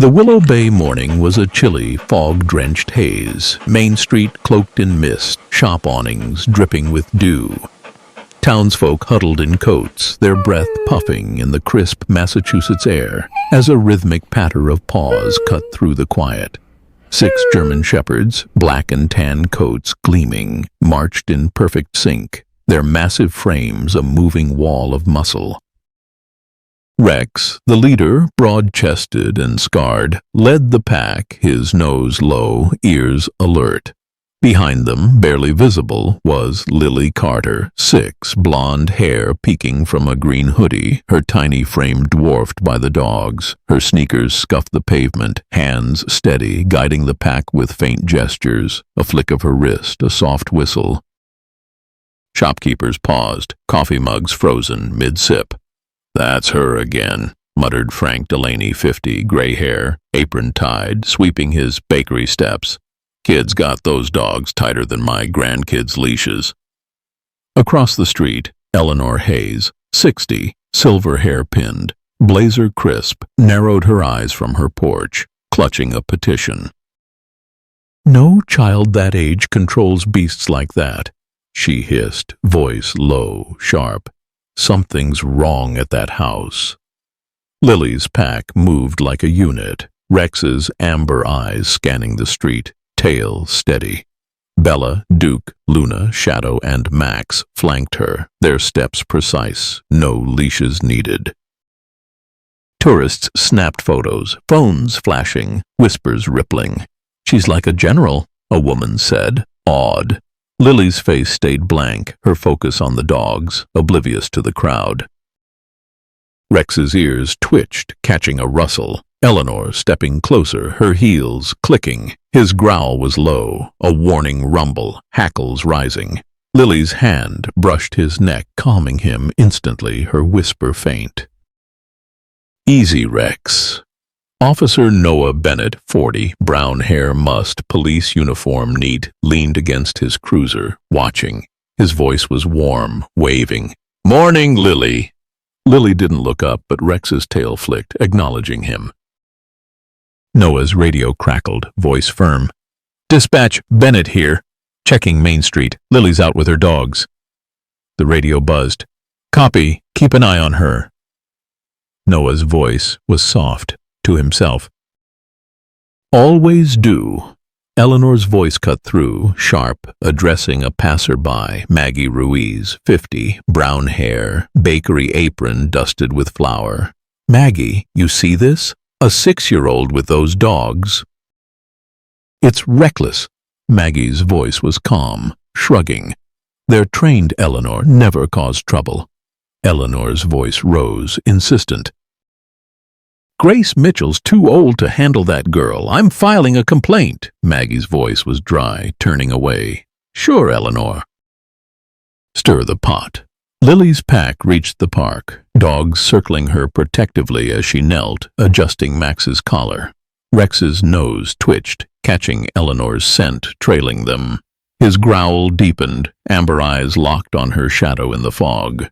The Willow Bay morning was a chilly, fog-drenched haze. Main Street cloaked in mist, shop awnings dripping with dew. Townsfolk huddled in coats, their breath puffing in the crisp Massachusetts air as a rhythmic patter of paws cut through the quiet. 6 German shepherds, black and tan coats gleaming, marched in perfect sync, their massive frames a moving wall of muscle. Rex, the leader, broad-chested and scarred, led the pack, his nose low, ears alert. Behind them, barely visible, was Lily Carter, 6, blonde hair peeking from a green hoodie, her tiny frame dwarfed by the dogs. Her sneakers scuffed the pavement, hands steady, guiding the pack with faint gestures, a flick of her wrist, a soft whistle. Shopkeepers paused, coffee mugs frozen mid-sip. "That's her again," muttered Frank Delaney, 50, gray hair, apron tied, sweeping his bakery steps. "Kids got those dogs tighter than my grandkids' leashes." Across the street, Eleanor Hayes, 60, silver hair pinned, blazer crisp, narrowed her eyes from her porch, clutching a petition. "No child that age controls beasts like that," she hissed, voice low, sharp. "Something's wrong at that house." Lily's pack moved like a unit, Rex's amber eyes scanning the street, tail steady. Bella, Duke, Luna, Shadow, and Max flanked her, their steps precise, no leashes needed. Tourists snapped photos, phones flashing, whispers rippling. "She's like a general," a woman said, awed. Lily's face stayed blank, her focus on the dogs, oblivious to the crowd. Rex's ears twitched, catching a rustle. Eleanor stepping closer, her heels clicking. His growl was low, a warning rumble, hackles rising. Lily's hand brushed his neck, calming him instantly, her whisper faint. "Easy, Rex." Officer Noah Bennett, 40, brown hair mussed, police uniform neat, leaned against his cruiser, watching. His voice was warm, waving. "Morning, Lily." Lily didn't look up, but Rex's tail flicked, acknowledging him. Noah's radio crackled, voice firm. "Dispatch, Bennett here. Checking Main Street. Lily's out with her dogs." The radio buzzed. "Copy. Keep an eye on her." Noah's voice was soft, to himself. "Always do." Eleanor's voice cut through, sharp, addressing a passerby, Maggie Ruiz, 50, brown hair, bakery apron dusted with flour. "Maggie, you see this? A 6-year-old with those dogs." "It's reckless." Maggie's voice was calm, shrugging. "They're trained, Eleanor, never cause trouble." Eleanor's voice rose, insistent. "Grace Mitchell's too old to handle that girl. I'm filing a complaint." Maggie's voice was dry, turning away. "Sure, Eleanor." "Stir the pot." Lily's pack reached the park, dogs circling her protectively as she knelt, adjusting Max's collar. Rex's nose twitched, catching Eleanor's scent, trailing them. His growl deepened, amber eyes locked on her shadow in the fog.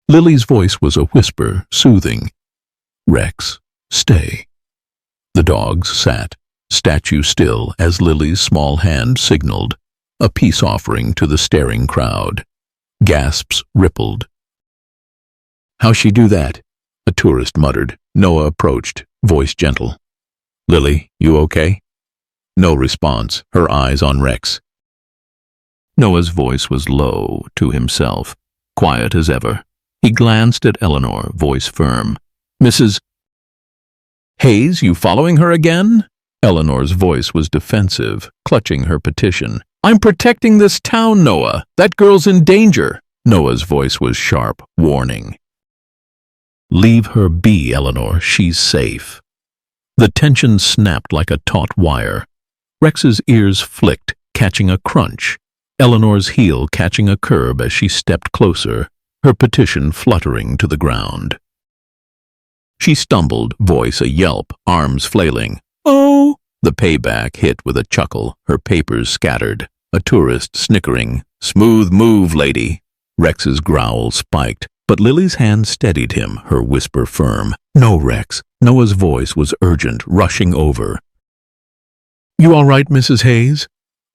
Lily's voice was a whisper, soothing. "Rex, stay." The dogs sat, statue still, as Lily's small hand signaled, a peace offering to the staring crowd. Gasps rippled. "How's she do that?" a tourist muttered. Noah approached, voice gentle. "Lily, you okay?" No response, her eyes on Rex. Noah's voice was low, to himself, quiet as ever. He glanced at Eleanor, voice firm. "Mrs. Hayes, you following her again?" Eleanor's voice was defensive, clutching her petition. "I'm protecting this town, Noah. That girl's in danger." Noah's voice was sharp, warning. "Leave her be, Eleanor. She's safe." The tension snapped like a taut wire. Rex's ears flicked, catching a crunch. Eleanor's heel catching a curb as she stepped closer, her petition fluttering to the ground. She stumbled, voice a yelp, arms flailing. "Oh!" The payback hit with a chuckle, her papers scattered. A tourist snickering. "Smooth move, lady." Rex's growl spiked. But Lily's hand steadied him, her whisper firm. "No, Rex." Noah's voice was urgent, rushing over. "You all right, Mrs. Hayes?"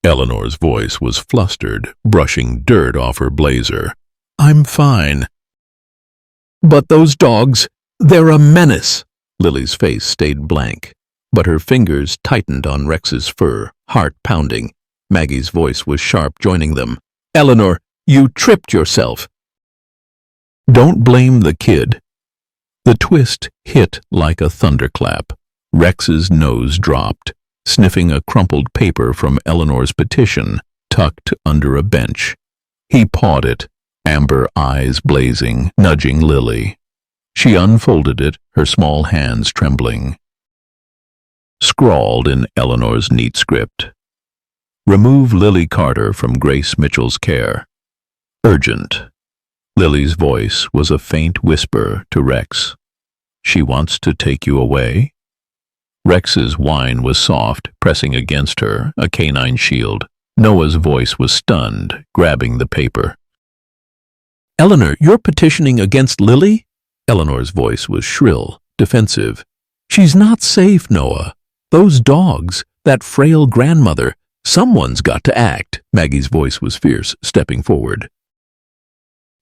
Eleanor's voice was flustered, brushing dirt off her blazer. "I'm fine." "But those dogs, they're a menace." Lily's face stayed blank, but her fingers tightened on Rex's fur, heart pounding. Maggie's voice was sharp, joining them. "Eleanor, you tripped yourself." "Don't blame the kid." The twist hit like a thunderclap. Rex's nose dropped, sniffing a crumpled paper from Eleanor's petition tucked under a bench. He pawed it, amber eyes blazing, nudging Lily. She unfolded it, her small hands trembling. Scrawled in Eleanor's neat script, "Remove Lily Carter from Grace Mitchell's care. Urgent." Lily's voice was a faint whisper to Rex. "She wants to take you away?" Rex's whine was soft, pressing against her, a canine shield. Noah's voice was stunned, grabbing the paper. "Eleanor, you're petitioning against Lily?" Eleanor's voice was shrill, defensive. "She's not safe, Noah. Those dogs, that frail grandmother, someone's got to act." Maggie's voice was fierce, stepping forward.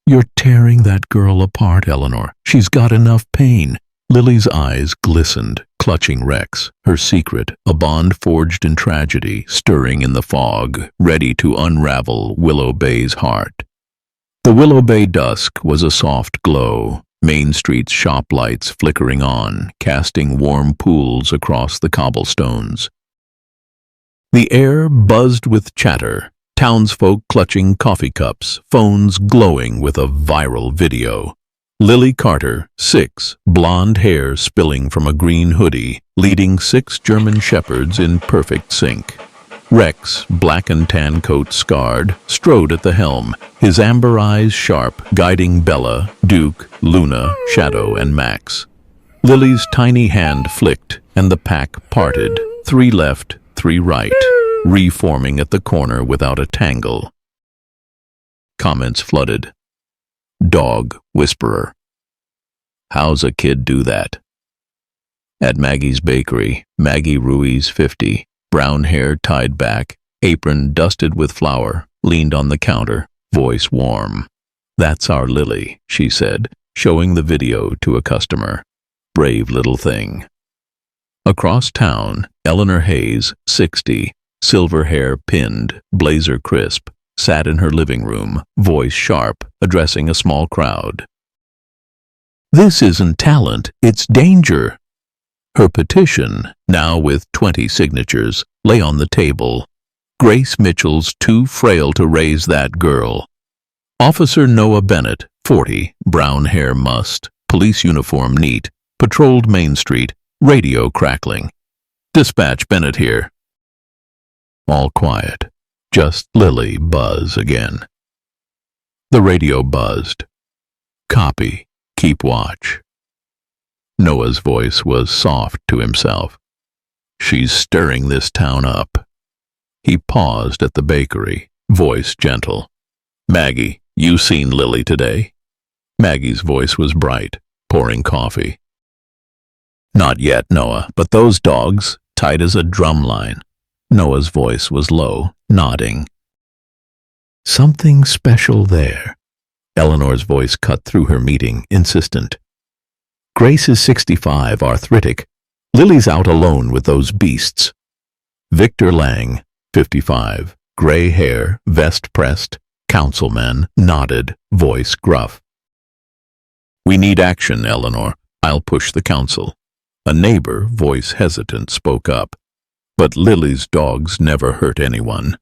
"You're tearing that girl apart, Eleanor. She's got enough pain." Lily's eyes glistened, clutching Rex, her secret, a bond forged in tragedy, stirring in the fog, ready to unravel Willow Bay's heart. The Willow Bay dusk was a soft glow, Main Street's shop lights flickering on, casting warm pools across the cobblestones. The air buzzed with chatter, townsfolk clutching coffee cups, phones glowing with a viral video. Lily Carter, 6, blonde hair spilling from a green hoodie, leading 6 German shepherds in perfect sync. Rex, black and tan coat scarred, strode at the helm, his amber eyes sharp, guiding Bella, Duke, Luna, Shadow, and Max. Lily's tiny hand flicked, and the pack parted, 3 left, 3 right, reforming at the corner without a tangle. Comments flooded. Dog whisperer. How's a kid do that? At Maggie's bakery, Maggie Ruiz, 50, brown hair tied back, apron dusted with flour, leaned on the counter, voice warm. "That's our Lily," she said, showing the video to a customer. "Brave little thing." Across town, Eleanor Hayes, 60, silver hair pinned, blazer crisp, sat in her living room, voice sharp, addressing a small crowd. "This isn't talent, it's danger." Her petition, now with 20 signatures, lay on the table. Grace Mitchell's too frail to raise that girl. Officer Noah Bennett, 40, brown hair mussed, police uniform neat, patrolled Main Street, radio crackling. "Dispatch Bennett here." All quiet. Just Lily buzz again. The radio buzzed. "Copy. Keep watch." Noah's voice was soft to himself. "She's stirring this town up." He paused at the bakery, voice gentle. "Maggie, you seen Lily today?" Maggie's voice was bright, pouring coffee. "Not yet, Noah, but those dogs, tight as a drumline." Noah's voice was low, nodding. "Something special there." Eleanor's voice cut through her meeting, insistent. "Grace is 65, arthritic. Lily's out alone with those beasts." Victor Lang, 55, gray hair, vest pressed, councilman, nodded, voice gruff. "We need action, Eleanor. I'll push the council." A neighbor, voice hesitant, spoke up. "But Lily's dogs never hurt anyone."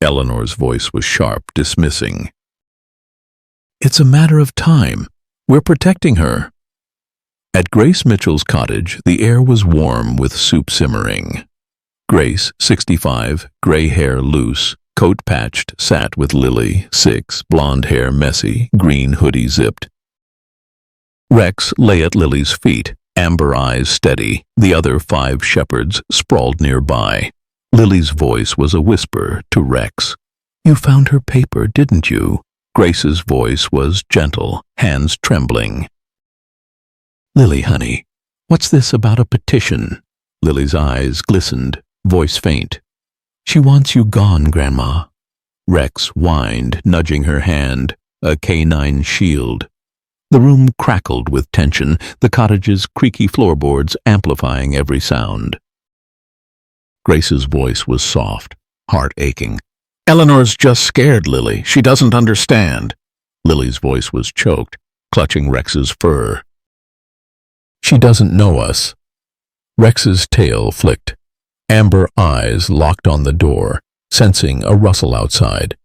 Eleanor's voice was sharp, dismissing. "It's a matter of time. We're protecting her." At Grace Mitchell's cottage, the air was warm with soup simmering. Grace, 65, gray hair loose, coat patched, sat with Lily, 6, blonde hair messy, green hoodie zipped. Rex lay at Lily's feet, amber eyes steady, the other 5 shepherds sprawled nearby. Lily's voice was a whisper to Rex. "You found her paper, didn't you?" Grace's voice was gentle, hands trembling. "Lily, honey, what's this about a petition?" Lily's eyes glistened, voice faint. "She wants you gone, Grandma." Rex whined, nudging her hand, a canine shield. The room crackled with tension, the cottage's creaky floorboards amplifying every sound. Grace's voice was soft, heart aching. "Eleanor's just scared, Lily. She doesn't understand." Lily's voice was choked, clutching Rex's fur. "She doesn't know us." Rex's tail flicked. Amber eyes locked on the door, sensing a rustle outside.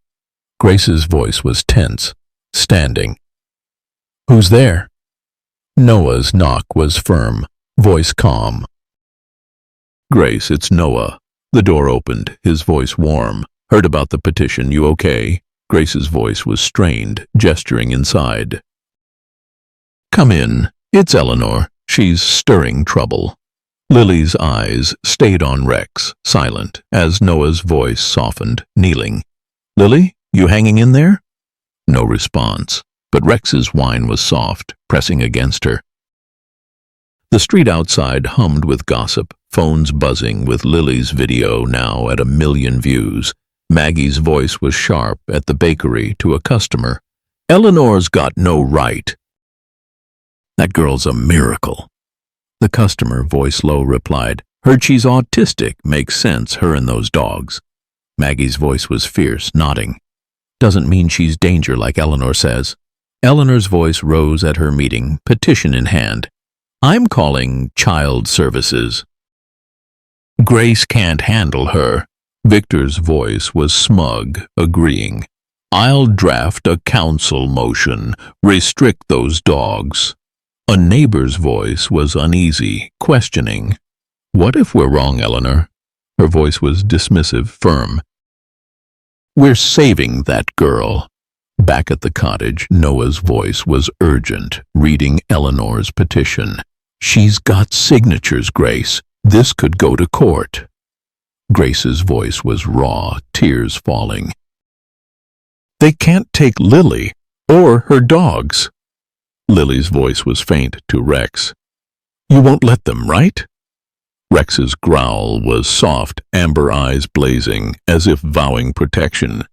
Grace's voice was tense, standing. "Who's there?" Noah's knock was firm, voice calm. "Grace, it's Noah." The door opened, his voice warm. "Heard about the petition, you okay?" Grace's voice was strained, gesturing inside. "Come in. It's Eleanor. She's stirring trouble." Lily's eyes stayed on Rex, silent, as Noah's voice softened, kneeling. "Lily, you hanging in there?" No response, but Rex's whine was soft, pressing against her. The street outside hummed with gossip, phones buzzing with Lily's video now at 1,000,000 views. Maggie's voice was sharp at the bakery to a customer. "Eleanor's got no right." "That girl's a miracle." The customer, voice low, replied, "Heard she's autistic. Makes sense, her and those dogs." Maggie's voice was fierce, nodding. "Doesn't mean she's danger like Eleanor says." Eleanor's voice rose at her meeting, petition in hand. "I'm calling child services." "Grace can't handle her." Victor's voice was smug, agreeing. "I'll draft a council motion. Restrict those dogs." A neighbor's voice was uneasy, questioning. "What if we're wrong, Eleanor?" Her voice was dismissive, firm. "We're saving that girl." Back at the cottage, Noah's voice was urgent, reading Eleanor's petition. "She's got signatures, Grace. This could go to court." Grace's voice was raw, tears falling. "They can't take Lily or her dogs." Lily's voice was faint to Rex. "You won't let them, right?" Rex's growl was soft, amber eyes blazing, as if vowing protection.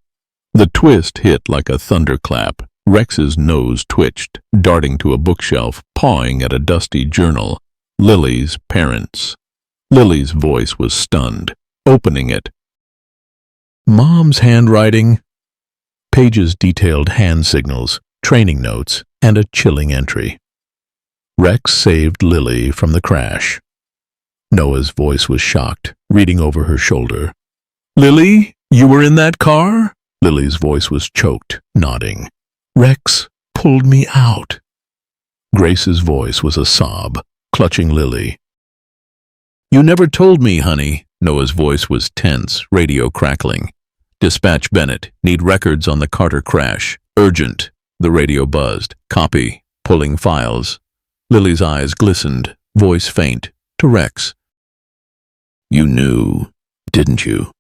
The twist hit like a thunderclap. Rex's nose twitched, darting to a bookshelf, pawing at a dusty journal. Lily's parents. Lily's voice was stunned, opening it. "Mom's handwriting." Pages detailed hand signals, training notes, and a chilling entry. Rex saved Lily from the crash. Noah's voice was shocked, reading over her shoulder. "Lily, you were in that car?" Lily's voice was choked, nodding. "Rex pulled me out." Grace's voice was a sob, clutching Lily. "You never told me, honey." Noah's voice was tense, radio crackling. "Dispatch Bennett. Need records on the Carter crash. Urgent." The radio buzzed. "Copy. Pulling files." Lily's eyes glistened, voice faint, to Rex. "You knew, didn't you?"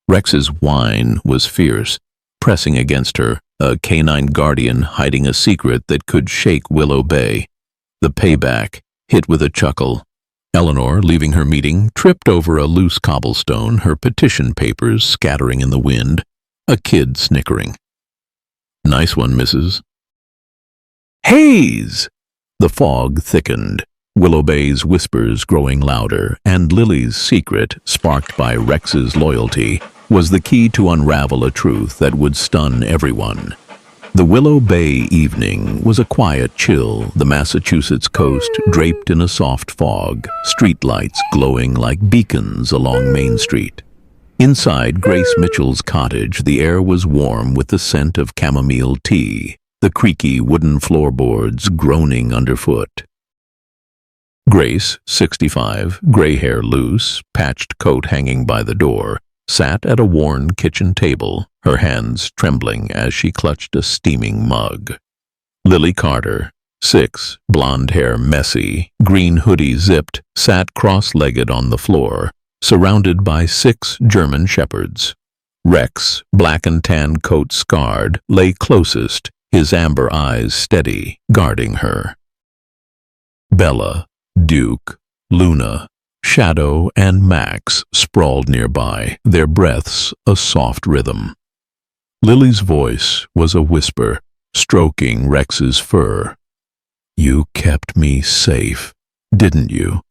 Rex's whine was fierce, pressing against her, a canine guardian hiding a secret that could shake Willow Bay. The payback, hit with a chuckle. Eleanor, leaving her meeting, tripped over a loose cobblestone, her petition papers scattering in the wind, a kid snickering. "Nice one, Mrs." "Haze!" The fog thickened, Willow Bay's whispers growing louder, and Lily's secret, sparked by Rex's loyalty, was the key to unravel a truth that would stun everyone. The Willow Bay evening was a quiet chill, the Massachusetts coast draped in a soft fog, streetlights glowing like beacons along Main Street. Inside Grace Mitchell's cottage, the air was warm with the scent of chamomile tea, the creaky wooden floorboards groaning underfoot. Grace, 65, gray hair loose, patched coat hanging by the door, sat at a worn kitchen table, her hands trembling as she clutched a steaming mug. Lily Carter, 6, blonde hair messy, green hoodie zipped, sat cross-legged on the floor, surrounded by 6 German shepherds. Rex, black and tan coat scarred, lay closest, his amber eyes steady, guarding her. Bella, Duke, Luna, Shadow, and Max sprawled nearby, their breaths a soft rhythm. Lily's voice was a whisper, stroking Rex's fur. "You kept me safe, didn't you?"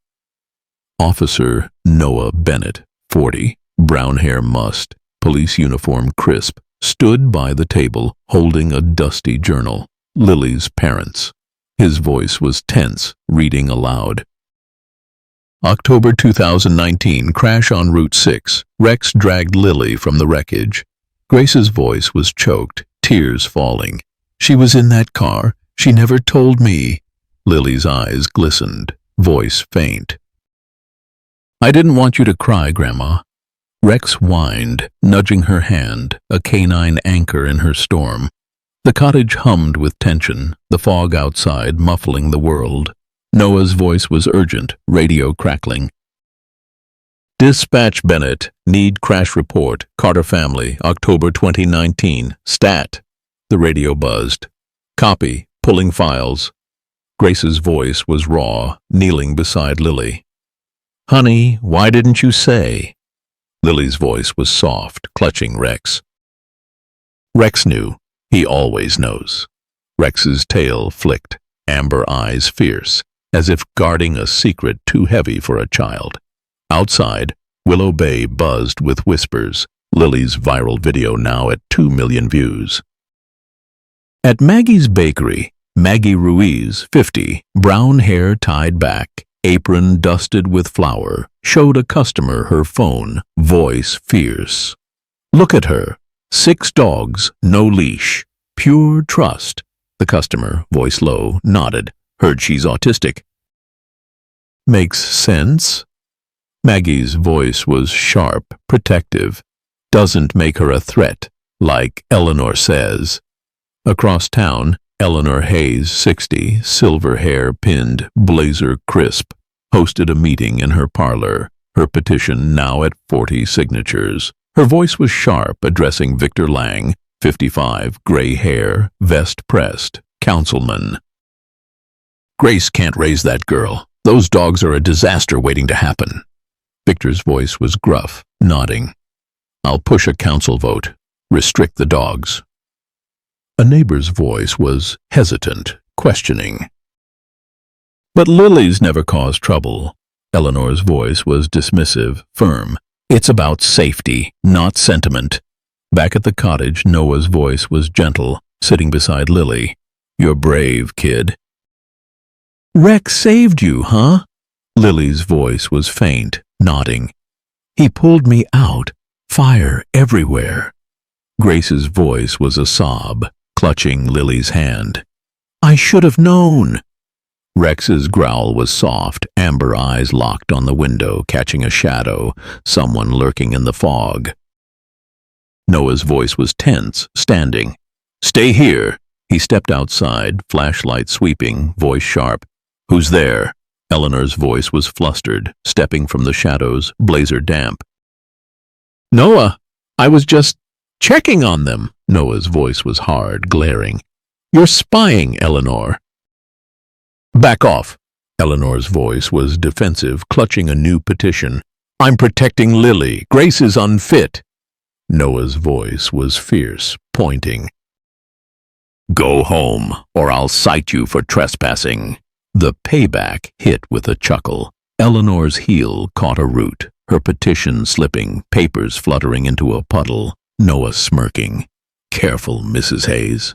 Officer Noah Bennett, 40, brown hair mussed, police uniform crisp, stood by the table holding a dusty journal. Lily's parents. His voice was tense, reading aloud. October 2019, crash on Route 6. Rex dragged Lily from the wreckage. Grace's voice was choked, tears falling. "She was in that car. She never told me." Lily's eyes glistened, voice faint. "I didn't want you to cry, Grandma." Rex whined, nudging her hand, a canine anchor in her storm. The cottage hummed with tension, the fog outside muffling the world. Noah's voice was urgent, radio crackling. "Dispatch Bennett, need crash report, Carter family, October 2019, stat." The radio buzzed. "Copy, pulling files." Grace's voice was raw, kneeling beside Lily. "Honey, why didn't you say?" Lily's voice was soft, clutching Rex. Rex knew. He always knows. Rex's tail flicked, amber eyes fierce, as if guarding a secret too heavy for a child. Outside, Willow Bay buzzed with whispers, Lily's viral video now at 2 million views. At Maggie's Bakery, Maggie Ruiz, 50, brown hair tied back, apron dusted with flour, showed a customer her phone, voice fierce. "Look at her. 6 dogs, no leash. Pure trust." The customer, voice low, nodded. "Heard she's autistic." "Makes sense." Maggie's voice was sharp, protective. "Doesn't make her a threat, like Eleanor says." Across town, Eleanor Hayes, 60, silver hair pinned, blazer crisp, hosted a meeting in her parlor, her petition now at 40 signatures. Her voice was sharp, addressing Victor Lang, 55, gray hair, vest pressed, councilman. "Grace can't raise that girl. Those dogs are a disaster waiting to happen." Victor's voice was gruff, nodding. "I'll push a council vote. Restrict the dogs." A neighbor's voice was hesitant, questioning. "But Lily's never caused trouble." Eleanor's voice was dismissive, firm. "It's about safety, not sentiment." Back at the cottage, Noah's voice was gentle, sitting beside Lily. "You're brave, kid." "Rex saved you, huh?" Lily's voice was faint, nodding. "He pulled me out. Fire everywhere." Grace's voice was a sob, clutching Lily's hand. "I should have known." Rex's growl was soft, amber eyes locked on the window, catching a shadow, someone lurking in the fog. Noah's voice was tense, standing. "Stay here." He stepped outside, flashlight sweeping, voice sharp. "Who's there?" Eleanor's voice was flustered, stepping from the shadows, blazer damp. "Noah, I was just checking on them." Noah's voice was hard, glaring. "You're spying, Eleanor." "Back off." Eleanor's voice was defensive, clutching a new petition. "I'm protecting Lily. Grace is unfit." Noah's voice was fierce, pointing. "Go home, or I'll cite you for trespassing." The payback hit with a chuckle. Eleanor's heel caught a root, her petition slipping, papers fluttering into a puddle. Noah smirking. "Careful, Mrs. Hayes."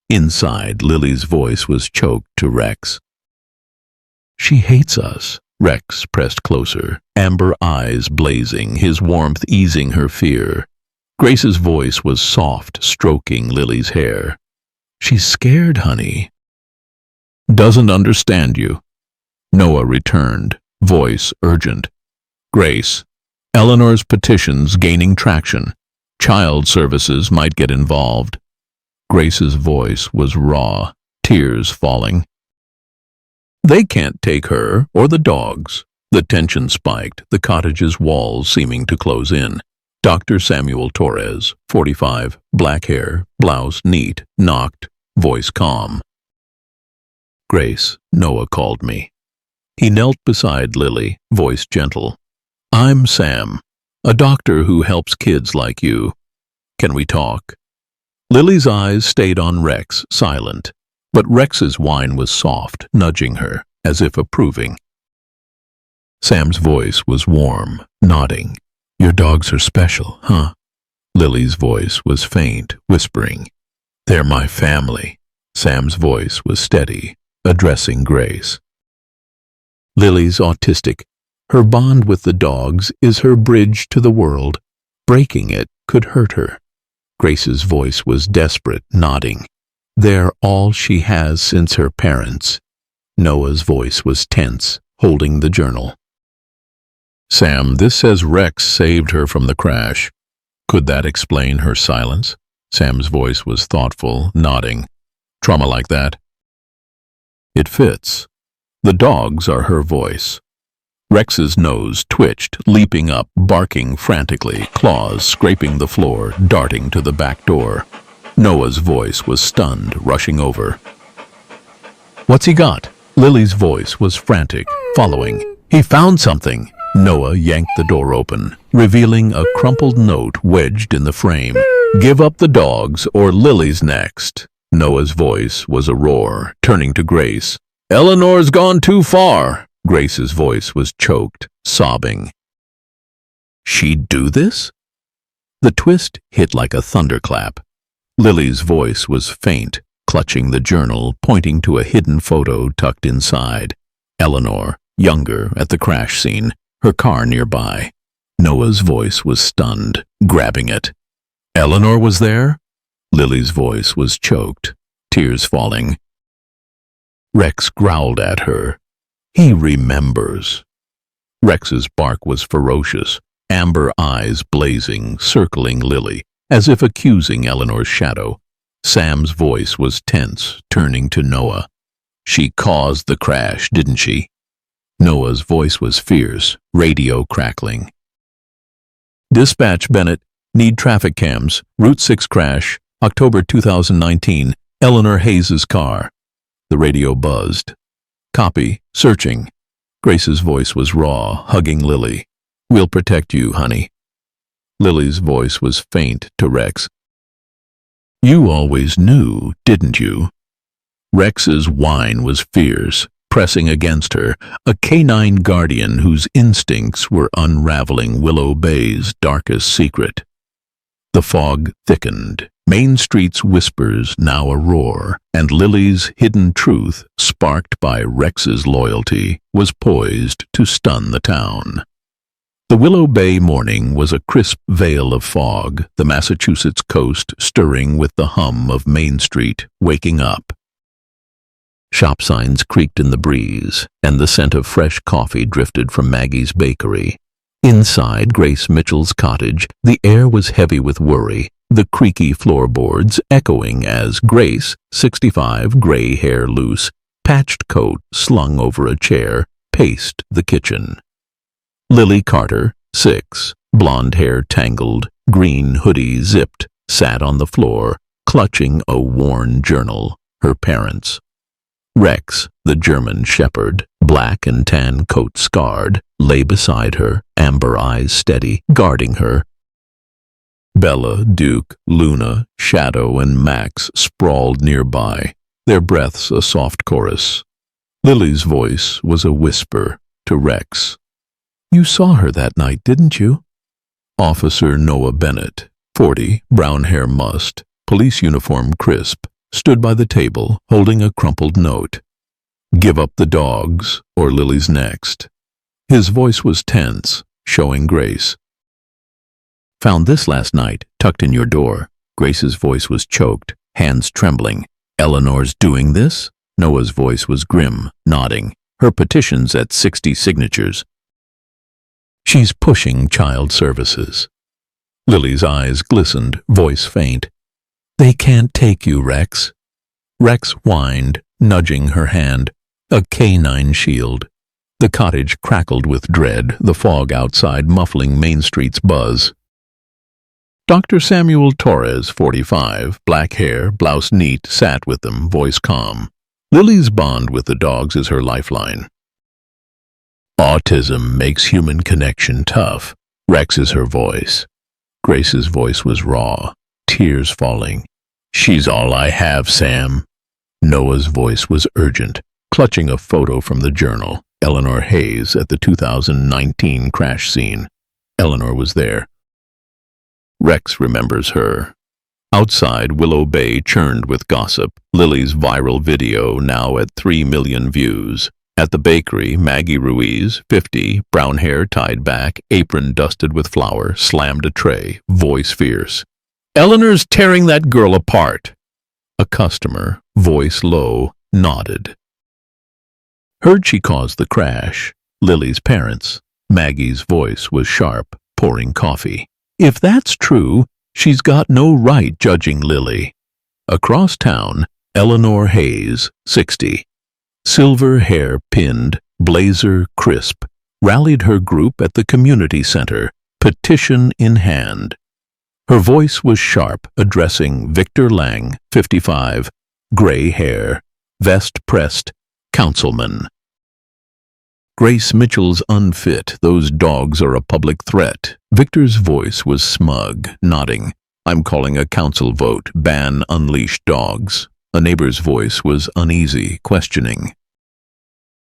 Inside, Lily's voice was choked to Rex. "She hates us." Rex pressed closer, amber eyes blazing, his warmth easing her fear. Grace's voice was soft, stroking Lily's hair. "She's scared, honey." "Doesn't understand you." Noah returned, voice urgent. "Grace, Eleanor's petition's gaining traction. Child services might get involved." Grace's voice was raw, tears falling. "They can't take her or the dogs." The tension spiked, the cottage's walls seeming to close in. Dr. Samuel Torres, 45, black hair, blouse neat, knocked, voice calm. Grace, Noah called me. He knelt beside Lily, voice gentle. I'm Sam, a doctor who helps kids like you. Can we talk? Lily's eyes stayed on Rex, silent, but Rex's whine was soft, nudging her, as if approving. Sam's voice was warm, nodding. Your dogs are special, huh? Lily's voice was faint, whispering. They're my family. Sam's voice was steady, addressing Grace. Lily's autistic. Her bond with the dogs is her bridge to the world. Breaking it could hurt her. Grace's voice was desperate, nodding. They're all she has since her parents. Noah's voice was tense, holding the journal. Sam, this says Rex saved her from the crash. Could that explain her silence? Sam's voice was thoughtful, nodding. Trauma like that? It fits. The dogs are her voice. Rex's nose twitched, leaping up, barking frantically, claws scraping the floor, darting to the back door. Noah's voice was stunned, rushing over. What's he got? Lily's voice was frantic, following. He found something. Noah yanked the door open, revealing a crumpled note wedged in the frame. Give up the dogs or Lily's next. Noah's voice was a roar, turning to Grace. Eleanor's gone too far. Grace's voice was choked, sobbing. She'd do this? The twist hit like a thunderclap. Lily's voice was faint, clutching the journal, pointing to a hidden photo tucked inside. Eleanor, younger, at the crash scene, her car nearby. Noah's voice was stunned, grabbing it. Eleanor was there? Lily's voice was choked, tears falling. Rex growled at her. He remembers. Rex's bark was ferocious, amber eyes blazing, circling Lily, as if accusing Eleanor's shadow. Sam's voice was tense, turning to Noah. She caused the crash, didn't she? Noah's voice was fierce, radio crackling. Dispatch Bennett, need traffic cams, Route 6 crash, October 2019, Eleanor Hayes's car. The radio buzzed. Copy, searching. Grace's voice was raw, hugging Lily. We'll protect you, honey. Lily's voice was faint to Rex. You always knew, didn't you? Rex's whine was fierce, pressing against her, a canine guardian whose instincts were unraveling Willow Bay's darkest secret. The fog thickened, Main Street's whispers now a roar, and Lily's hidden truth, sparked by Rex's loyalty, was poised to stun the town. The Willow Bay morning was a crisp veil of fog, the Massachusetts coast stirring with the hum of Main Street waking up. Shop signs creaked in the breeze, and the scent of fresh coffee drifted from Maggie's bakery. Inside Grace Mitchell's cottage, the air was heavy with worry, the creaky floorboards echoing as Grace, 65, gray hair loose, patched coat slung over a chair, paced the kitchen. Lily Carter, 6, blonde hair tangled, green hoodie zipped, sat on the floor, clutching a worn journal, her parents. Rex, the German shepherd, black and tan coat scarred, lay beside her, amber eyes steady, guarding her. Bella, Duke, Luna, Shadow, and Max sprawled nearby, their breaths a soft chorus. Lily's voice was a whisper to Rex. You saw her that night, didn't you? Officer Noah Bennett, 40, brown hair mussed, police uniform crisp, stood by the table, holding a crumpled note. Give up the dogs, or Lily's next. His voice was tense, showing Grace. Found this last night, tucked in your door. Grace's voice was choked, hands trembling. Eleanor's doing this? Noah's voice was grim, nodding. Her petition's at 60 signatures. She's pushing child services. Lily's eyes glistened, voice faint. They can't take you, Rex. Rex whined, nudging her hand, a canine shield. The cottage crackled with dread, the fog outside muffling Main Street's buzz. Dr. Samuel Torres, 45, black hair, blouse neat, sat with them, voice calm. Lily's bond with the dogs is her lifeline. Autism makes human connection tough. Rex is her voice. Grace's voice was raw, tears falling. She's all I have, Sam. Noah's voice was urgent, clutching a photo from the journal. Eleanor Hayes at the 2019 crash scene. Eleanor was there. Rex remembers her. Outside, Willow Bay churned with gossip. Lily's viral video now at 3 million views. At the bakery, Maggie Ruiz, 50, brown hair tied back, apron dusted with flour, slammed a tray, voice fierce. Eleanor's tearing that girl apart. A customer, voice low, nodded. Heard she caused the crash. Lily's parents. Maggie's voice was sharp, pouring coffee. If that's true, she's got no right judging Lily. Across town, Eleanor Hayes, 60. Silver hair pinned, blazer crisp, rallied her group at the community center, petition in hand. Her voice was sharp, addressing Victor Lang, 55, gray hair, vest pressed, councilman. Grace Mitchell's unfit. Those dogs are a public threat. Victor's voice was smug, nodding. I'm calling a council vote. Ban unleashed dogs. A neighbor's voice was uneasy, questioning.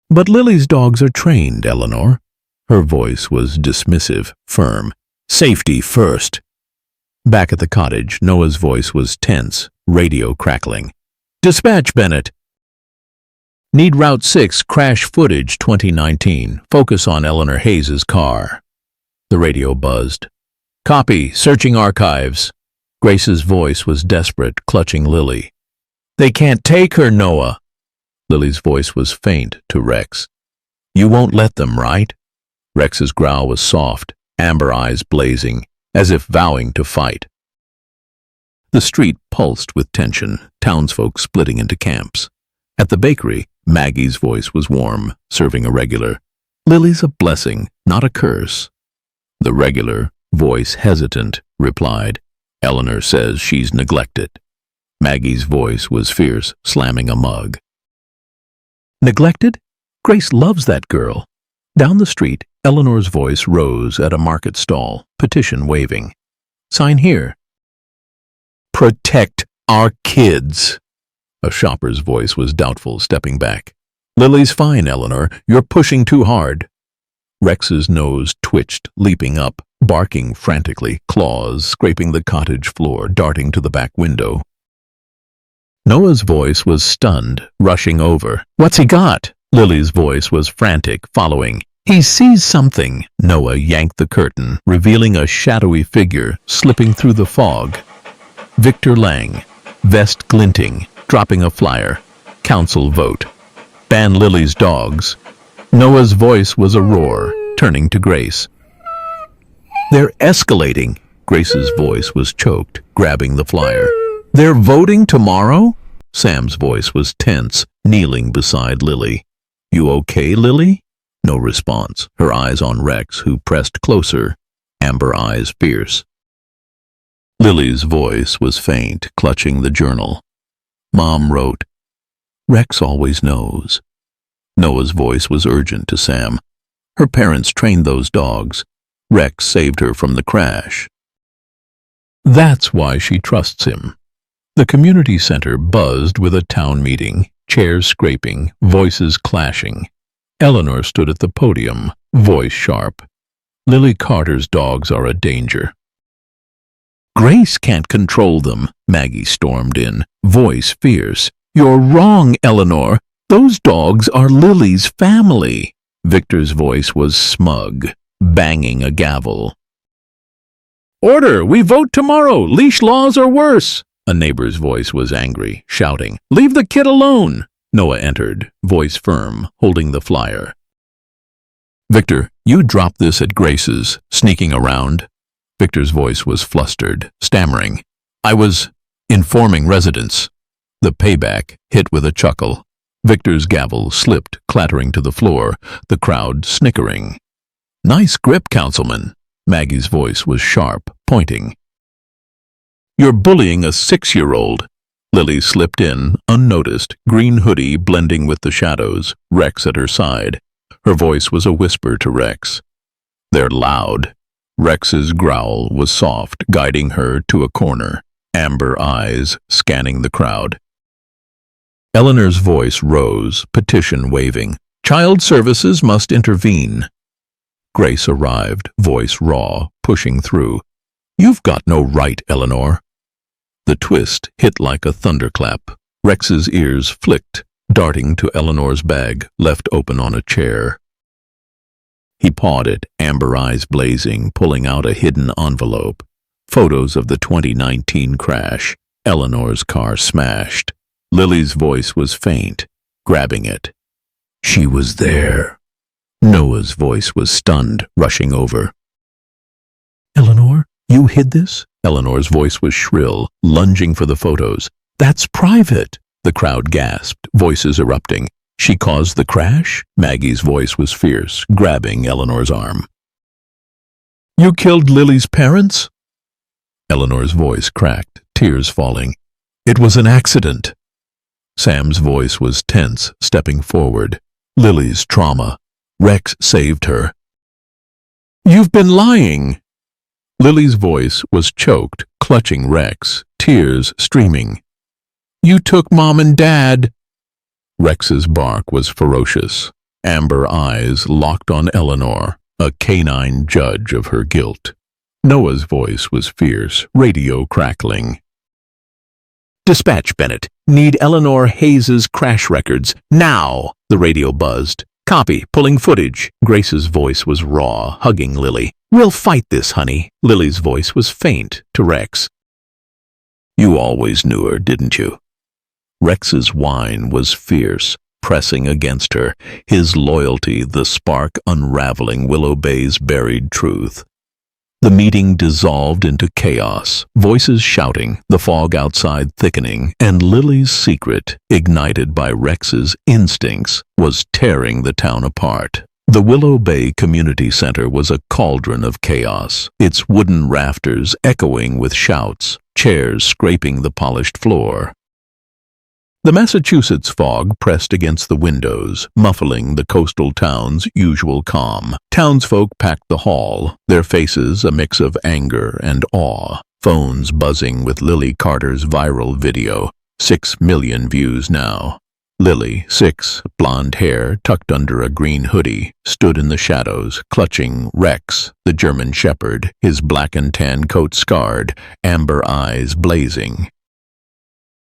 But Lily's dogs are trained, Eleanor. Her voice was dismissive, firm. Safety first. Back at the cottage, Noah's voice was tense, radio crackling. Dispatch, Bennett. Need Route 6 crash footage 2019. Focus on Eleanor Hayes's car. The radio buzzed. Copy, searching archives. Grace's voice was desperate, clutching Lily. They can't take her, Noah. Lily's voice was faint to Rex. You won't let them, right? Rex's growl was soft, amber eyes blazing, as if vowing to fight. The street pulsed with tension, townsfolk splitting into camps. At the bakery, Maggie's voice was warm, serving a regular. Lily's a blessing, not a curse. The regular, voice hesitant, replied. Eleanor says she's neglected. Maggie's voice was fierce, slamming a mug. Neglected? Grace loves that girl. Down the street, Eleanor's voice rose at a market stall, petition waving. Sign here. Protect our kids. A shopper's voice was doubtful, stepping back. Lily's fine, Eleanor. You're pushing too hard. Rex's nose twitched, leaping up, barking frantically, claws scraping the cottage floor, darting to the back window. Noah's voice was stunned, rushing over. What's he got? Lily's voice was frantic, following. He sees something. Noah yanked the curtain, revealing a shadowy figure slipping through the fog. Victor Lang, vest glinting, dropping a flyer. Council vote. Ban Lily's dogs. Noah's voice was a roar, turning to Grace. They're escalating. Grace's voice was choked, grabbing the flyer. They're voting tomorrow? Sam's voice was tense, kneeling beside Lily. You okay, Lily? No response, her eyes on Rex, who pressed closer, amber eyes fierce. Lily's voice was faint, clutching the journal. Mom wrote, Rex always knows. Noah's voice was urgent to Sam. Her parents trained those dogs. Rex saved her from the crash. That's why she trusts him. The community center buzzed with a town meeting, chairs scraping, voices clashing. Eleanor stood at the podium, voice sharp. Lily Carter's dogs are a danger. Grace can't control them, Maggie stormed in, voice fierce. You're wrong, Eleanor. Those dogs are Lily's family. Victor's voice was smug, banging a gavel. Order! We vote tomorrow! Leash laws are worse! A neighbor's voice was angry, shouting, Leave the kid alone! Noah entered, voice firm, holding the flyer. Victor, you dropped this at Grace's, sneaking around. Victor's voice was flustered, stammering. I was informing residents. The payback hit with a chuckle. Victor's gavel slipped, clattering to the floor, the crowd snickering. Nice grip, Councilman. Maggie's voice was sharp, pointing. You're bullying a 6-year-old. Lily slipped in, unnoticed, green hoodie blending with the shadows, Rex at her side. Her voice was a whisper to Rex. They're loud. Rex's growl was soft, guiding her to a corner, amber eyes scanning the crowd. Eleanor's voice rose, petition waving. Child Services must intervene. Grace arrived, voice raw, pushing through. You've got no right, Eleanor. The twist hit like a thunderclap. Rex's ears flicked, darting to Eleanor's bag, left open on a chair. He pawed it, amber eyes blazing, pulling out a hidden envelope. Photos of the 2019 crash. Eleanor's car smashed. Lily's voice was faint, grabbing it. She was there. Noah's voice was stunned, rushing over. Eleanor, you hid this? Eleanor's voice was shrill, lunging for the photos. That's private, the crowd gasped, voices erupting. She caused the crash? Maggie's voice was fierce, grabbing Eleanor's arm. You killed Lily's parents? Eleanor's voice cracked, tears falling. It was an accident. Sam's voice was tense, stepping forward. Lily's trauma. Rex saved her. You've been lying. Lily's voice was choked, clutching Rex, tears streaming. You took Mom and Dad. Rex's bark was ferocious. Amber eyes locked on Eleanor, a canine judge of her guilt. Noah's voice was fierce, radio crackling. Dispatch, Bennett. Need Eleanor Hayes's crash records. Now! The radio buzzed. Copy, pulling footage. Grace's voice was raw, hugging Lily. We'll fight this, honey. Lily's voice was faint to Rex. You always knew her, didn't you? Rex's whine was fierce, pressing against her, his loyalty the spark unraveling Willow Bay's buried truth. The meeting dissolved into chaos, voices shouting, the fog outside thickening, and Lily's secret, ignited by Rex's instincts, was tearing the town apart. The Willow Bay Community Center was a cauldron of chaos, its wooden rafters echoing with shouts, chairs scraping the polished floor. The Massachusetts fog pressed against the windows, muffling the coastal town's usual calm. Townsfolk packed the hall, their faces a mix of anger and awe. Phones buzzing with Lily Carter's viral video, 6 million views now. Lily, 6, blonde hair tucked under a green hoodie, stood in the shadows, clutching Rex, the German shepherd, his black and tan coat scarred, amber eyes blazing.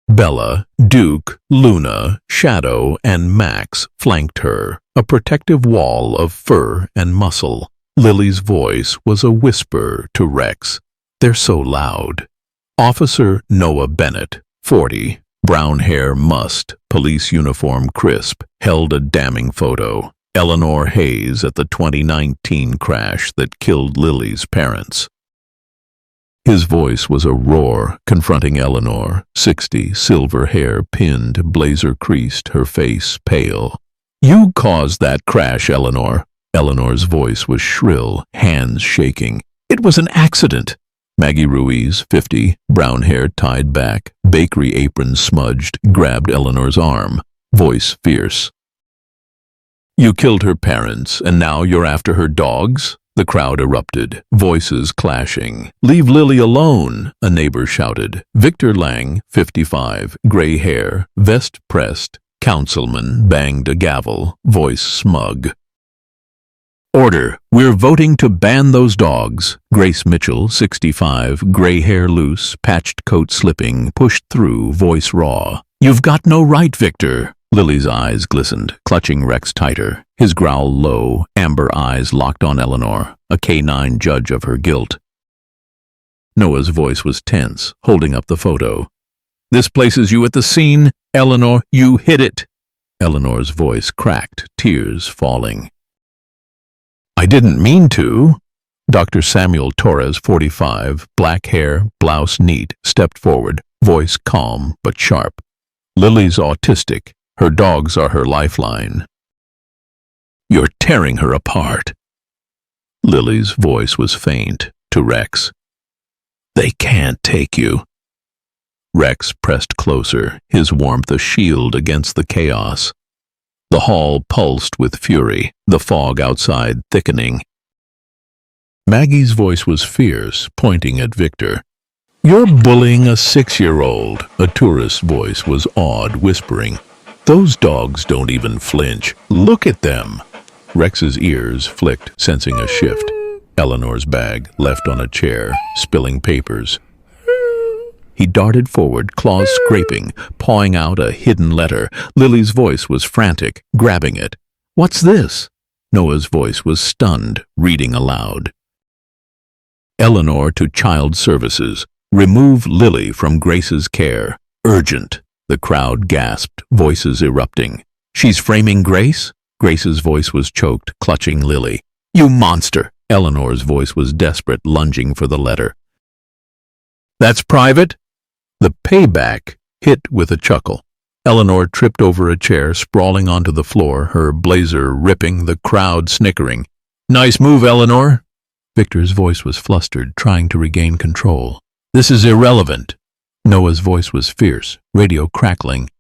Bella, Duke, Luna, Shadow, and Max flanked her, a protective wall of fur and muscle. Lily's voice was a whisper to Rex. They're so loud. Officer Noah Bennett, 40, brown hair mussed, police uniform crisp, held a damning photo. Eleanor Hayes at the 2019 crash that killed Lily's parents. His voice was a roar, confronting Eleanor, 60, silver hair pinned, blazer creased, her face pale. You caused that crash, Eleanor. Eleanor's voice was shrill, hands shaking. It was an accident. Maggie Ruiz, 50, brown hair tied back, bakery apron smudged, grabbed Eleanor's arm, voice fierce. You killed her parents, and now you're after her dogs? The crowd erupted, voices clashing. Leave Lily alone, a neighbor shouted. Victor Lang, 55, gray hair, vest pressed, councilman banged a gavel, voice smug. Order, we're voting to ban those dogs. Grace Mitchell, 65, gray hair loose, patched coat slipping, pushed through, voice raw. You've got no right, Victor. Lily's eyes glistened, clutching Rex tighter, his growl low, amber eyes locked on Eleanor, a canine judge of her guilt. Noah's voice was tense, holding up the photo. This places you at the scene. Eleanor, you hid it. Eleanor's voice cracked, tears falling. I didn't mean to. Dr. Samuel Torres, 45, black hair, blouse neat, stepped forward, voice calm but sharp. Lily's autistic. Her dogs are her lifeline. You're tearing her apart. Lily's voice was faint to Rex. They can't take you. Rex pressed closer, his warmth a shield against the chaos. The hall pulsed with fury, the fog outside thickening. Maggie's voice was fierce, pointing at Victor. "You're bullying a 6-year-old." A tourist's voice was awed, whispering, "Those dogs don't even flinch. Look at them." Rex's ears flicked, sensing a shift. Eleanor's bag, left on a chair, spilling papers. He darted forward, claws scraping, pawing out a hidden letter. Lily's voice was frantic, grabbing it. "What's this?" Noah's voice was stunned, reading aloud. "Eleanor to Child Services. Remove Lily from Grace's care. Urgent." The crowd gasped, voices erupting. "She's framing Grace?" Grace's voice was choked, clutching Lily. "You monster!" Eleanor's voice was desperate, lunging for the letter. "That's private?" The payback hit with a chuckle. Eleanor tripped over a chair, sprawling onto the floor, her blazer ripping, the crowd snickering. "Nice move, Eleanor." Victor's voice was flustered, trying to regain control. "This is irrelevant." Noah's voice was fierce, radio crackling.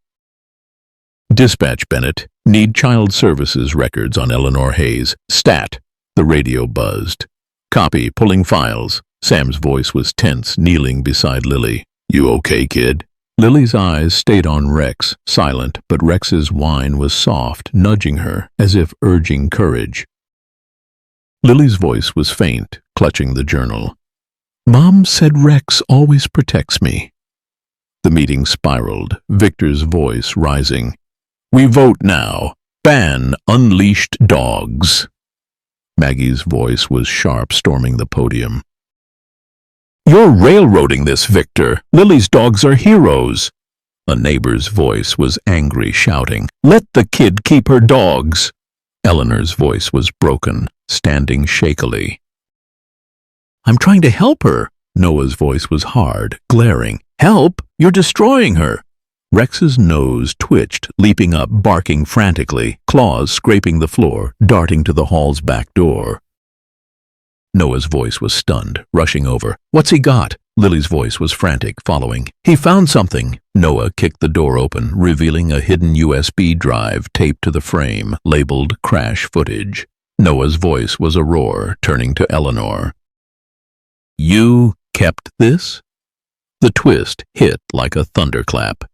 "Dispatch, Bennett. Need Child Services records on Eleanor Hayes. Stat." The radio buzzed. "Copy, pulling files." Sam's voice was tense, kneeling beside Lily. "You okay, kid?" Lily's eyes stayed on Rex, silent, but Rex's whine was soft, nudging her, as if urging courage. Lily's voice was faint, clutching the journal. "Mom said Rex always protects me." The meeting spiraled, Victor's voice rising. "We vote now. Ban unleashed dogs." Maggie's voice was sharp, storming the podium. "You're railroading this, Victor. Lily's dogs are heroes." A neighbor's voice was angry, shouting, "Let the kid keep her dogs." Eleanor's voice was broken, standing shakily. "I'm trying to help her." Noah's voice was hard, glaring. "Help? You're destroying her." Rex's nose twitched, leaping up, barking frantically, claws scraping the floor, darting to the hall's back door. Noah's voice was stunned, rushing over. "What's he got?" Lily's voice was frantic, following. "He found something." Noah kicked the door open, revealing a hidden USB drive taped to the frame, labeled crash footage. Noah's voice was a roar, turning to Eleanor. "You kept this?" The twist hit like a thunderclap.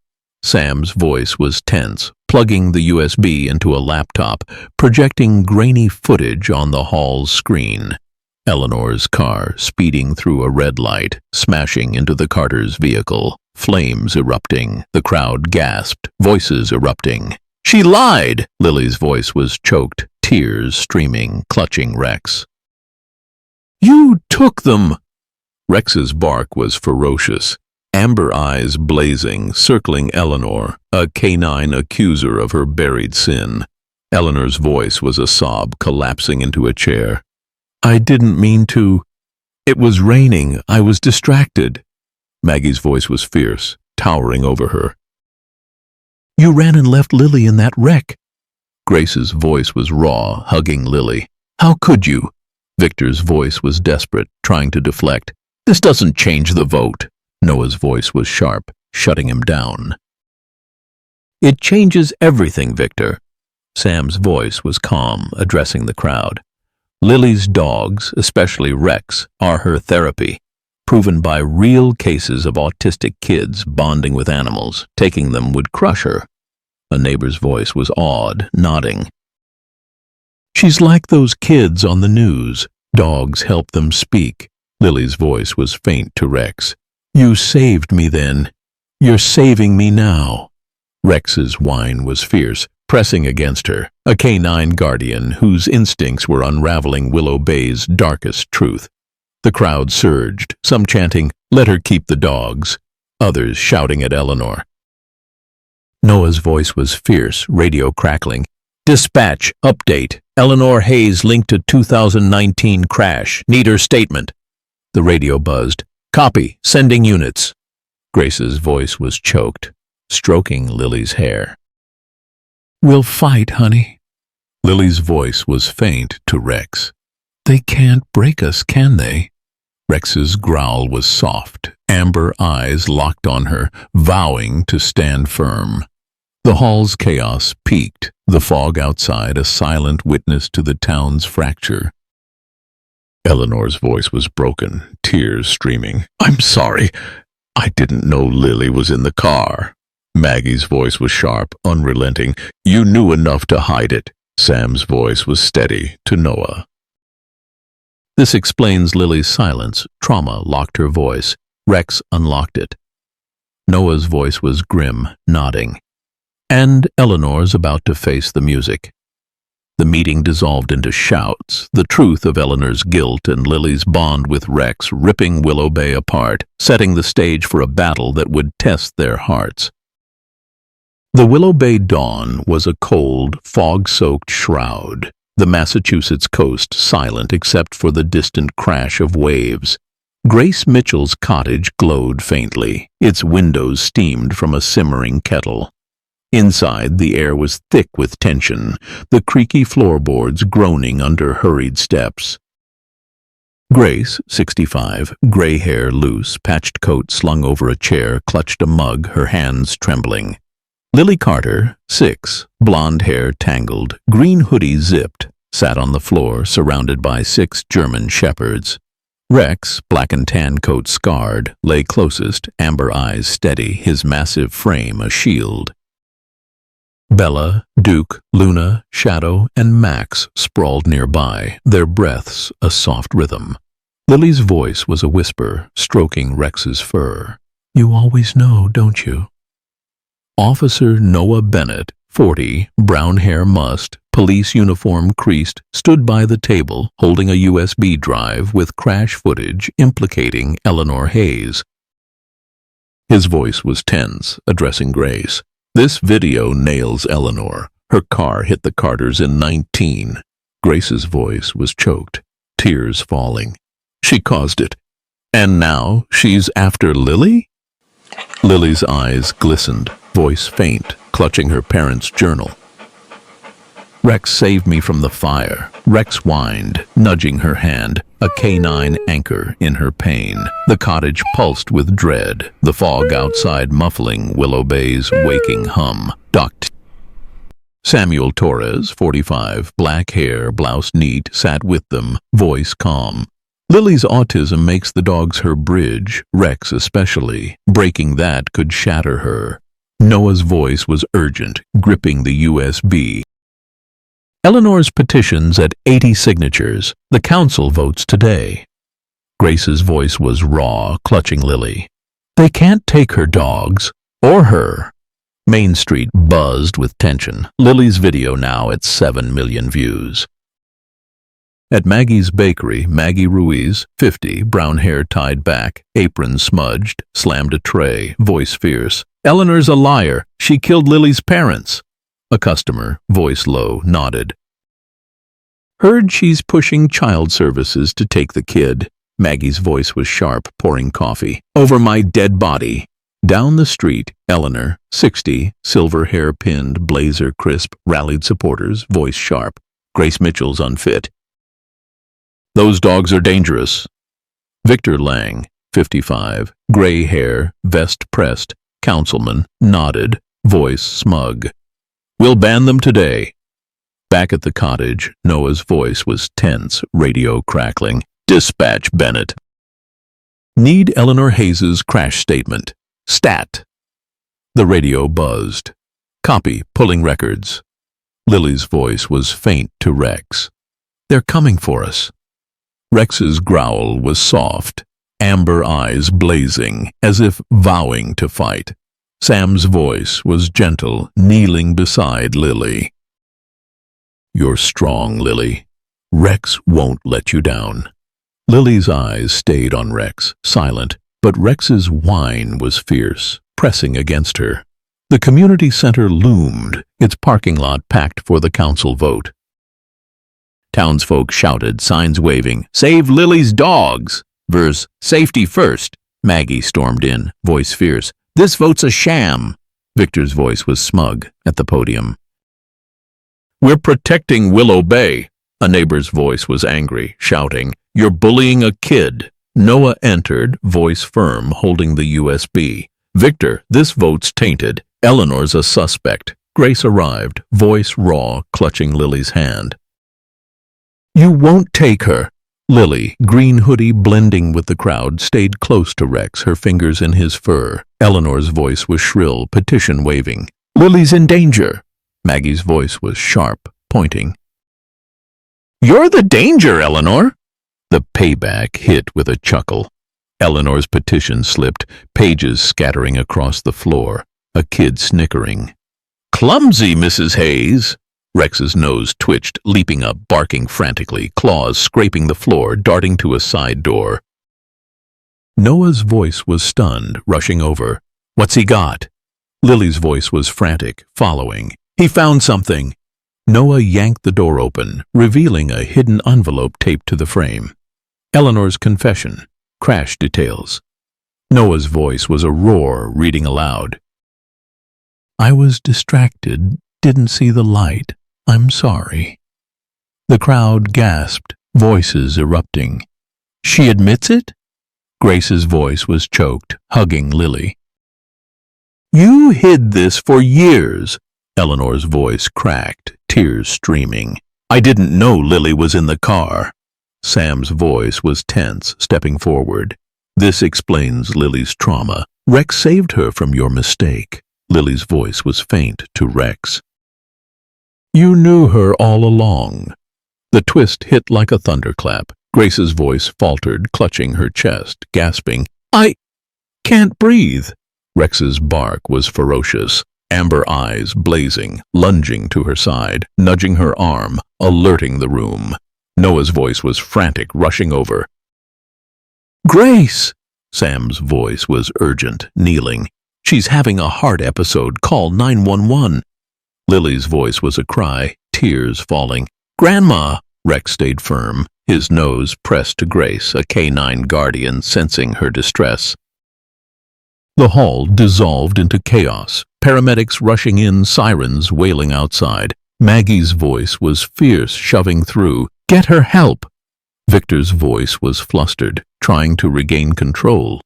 Sam's voice was tense, plugging the USB into a laptop, projecting grainy footage on the hall's screen. Eleanor's car speeding through a red light, smashing into the Carter's vehicle, flames erupting. The crowd gasped, voices erupting. "She lied!" Lily's voice was choked, tears streaming, clutching Rex. "You took them!" Rex's bark was ferocious, amber eyes blazing, circling Eleanor, a canine accuser of her buried sin. Eleanor's voice was a sob, collapsing into a chair. "I didn't mean to. It was raining. I was distracted." Maggie's voice was fierce, towering over her. "You ran and left Lily in that wreck." Grace's voice was raw, hugging Lily. "How could you?" Victor's voice was desperate, trying to deflect. "This doesn't change the vote." Noah's voice was sharp, shutting him down. "It changes everything, Victor." Sam's voice was calm, addressing the crowd. "Lily's dogs, especially Rex, are her therapy, proven by real cases of autistic kids bonding with animals. Taking them would crush her." A neighbor's voice was awed, nodding. "She's like those kids on the news. Dogs help them speak." Lily's voice was faint to Rex. "You saved me then. You're saving me now." Rex's whine was fierce, pressing against her, a canine guardian whose instincts were unraveling Willow Bay's darkest truth. The crowd surged, some chanting, "Let her keep the dogs," others shouting at Eleanor. Noah's voice was fierce, radio crackling. "Dispatch, update. Eleanor Hayes linked to 2019 crash. Need her statement." The radio buzzed. "Copy, sending units." Grace's voice was choked, stroking Lily's hair. "We'll fight, honey." Lily's voice was faint to Rex. "They can't break us, can they?" Rex's growl was soft, amber eyes locked on her, vowing to stand firm. The hall's chaos peaked, the fog outside a silent witness to the town's fracture. Eleanor's voice was broken, tears streaming. "I'm sorry. I didn't know Lily was in the car." Maggie's voice was sharp, unrelenting. "You knew enough to hide it." Sam's voice was steady, to Noah. This explains Lily's silence. Trauma locked her voice. Rex unlocked it. Noah's voice was grim, nodding. And Eleanor's about to face the music. The meeting dissolved into shouts, the truth of Eleanor's guilt and Lily's bond with Rex ripping Willow Bay apart, setting the stage for a battle that would test their hearts. The Willow Bay dawn was a cold, fog-soaked shroud, the Massachusetts coast silent except for the distant crash of waves. Grace Mitchell's cottage glowed faintly, its windows steamed from a simmering kettle. Inside, the air was thick with tension, the creaky floorboards groaning under hurried steps. Grace, 65, gray hair loose, patched coat slung over a chair, clutched a mug, her hands trembling. Lily Carter, 6, blonde hair tangled, green hoodie zipped, sat on the floor, surrounded by 6 German shepherds. Rex, black and tan coat scarred, lay closest, amber eyes steady, his massive frame a shield. Bella, Duke, Luna, Shadow, and Max sprawled nearby, their breaths a soft rhythm. Lily's voice was a whisper, stroking Rex's fur. "You always know, don't you?" Officer Noah Bennett, 40, brown hair mussed, police uniform creased, stood by the table holding a USB drive with crash footage implicating Eleanor Hayes. His voice was tense, addressing Grace. "This video nails Eleanor. Her car hit the Carters in 19. Grace's voice was choked, tears falling. "She caused it. And now she's after Lily?" Lily's eyes glistened, voice faint, clutching her parents' journal. "Rex saved me from the fire." Rex whined, nudging her hand, a canine anchor in her pain. The cottage pulsed with dread, the fog outside muffling Willow Bay's waking hum. Docked. Samuel Torres, 45, black hair, blouse neat, sat with them, voice calm. Lily's autism makes the dogs her bridge, Rex especially. Breaking that could shatter her. Noah's voice was urgent, gripping the USB. Eleanor's petition's at 80 signatures. The council votes today. Grace's voice was raw, clutching Lily. "They can't take her dogs. Or her." Main Street buzzed with tension. Lily's video now at 7 million views. At Maggie's bakery, Maggie Ruiz, 50, brown hair tied back, apron smudged, slammed a tray, voice fierce. "Eleanor's a liar. She killed Lily's parents." A customer, voice low, nodded. "Heard she's pushing child services to take the kid." Maggie's voice was sharp, pouring coffee. "Over my dead body." Down the street, Eleanor, 60, silver hair pinned, blazer crisp, rallied supporters, voice sharp. Grace Mitchell's unfit. "Those dogs are dangerous." Victor Lang, 55, gray hair, vest pressed, councilman, nodded, voice smug. "We'll ban them today." Back at the cottage, Noah's voice was tense, radio crackling. "Dispatch Bennett. Need Eleanor Hayes's crash statement. Stat." The radio buzzed. "Copy, pulling records." Lily's voice was faint to Rex. "They're coming for us." Rex's growl was soft, amber eyes blazing, as if vowing to fight. Sam's voice was gentle, kneeling beside Lily. "You're strong, Lily. Rex won't let you down." Lily's eyes stayed on Rex, silent, but Rex's whine was fierce, pressing against her. The community center loomed, its parking lot packed for the council vote. Townsfolk shouted, signs waving, "Save Lily's dogs!" Verse, "Safety first." Maggie stormed in, voice fierce, "This vote's a sham." Victor's voice was smug at the podium. "We're protecting Willow Bay." A neighbor's voice was angry, shouting, "You're bullying a kid." Noah entered, voice firm, holding the USB. Victor, this vote's tainted. Eleanor's a suspect. Grace arrived, voice raw, clutching Lily's hand. You won't take her. Lily, green hoodie blending with the crowd, stayed close to Rex, her fingers in his fur. Eleanor's voice was shrill, petition waving. Lily's in danger. Maggie's voice was sharp, pointing. You're the danger, Eleanor. The payback hit with a chuckle. Eleanor's petition slipped, pages scattering across the floor, a kid snickering. Clumsy, Mrs. Hayes. Rex's nose twitched, leaping up, barking frantically, claws scraping the floor, darting to a side door. Noah's voice was stunned, rushing over. What's he got? Lily's voice was frantic, following. He found something. Noah yanked the door open, revealing a hidden envelope taped to the frame. Eleanor's confession, crash details. Noah's voice was a roar, reading aloud. I was distracted, didn't see the light. I'm sorry. The crowd gasped, voices erupting. She admits it? Grace's voice was choked, hugging Lily. You hid this for years. Eleanor's voice cracked, tears streaming. I didn't know Lily was in the car. Sam's voice was tense, stepping forward. This explains Lily's trauma. Rex saved her from your mistake. Lily's voice was faint to Rex. You knew her all along. The twist hit like a thunderclap. Grace's voice faltered, clutching her chest, gasping. I can't breathe. Rex's bark was ferocious, amber eyes blazing, lunging to her side, nudging her arm, alerting the room. Noah's voice was frantic, rushing over. Grace! Sam's voice was urgent, kneeling. She's having a heart episode. Call 911. Lily's voice was a cry, tears falling. Grandma! Rex stayed firm, his nose pressed to Grace, a canine guardian sensing her distress. The hall dissolved into chaos, paramedics rushing in, sirens wailing outside. Maggie's voice was fierce, shoving through. Get her help! Victor's voice was flustered, trying to regain control.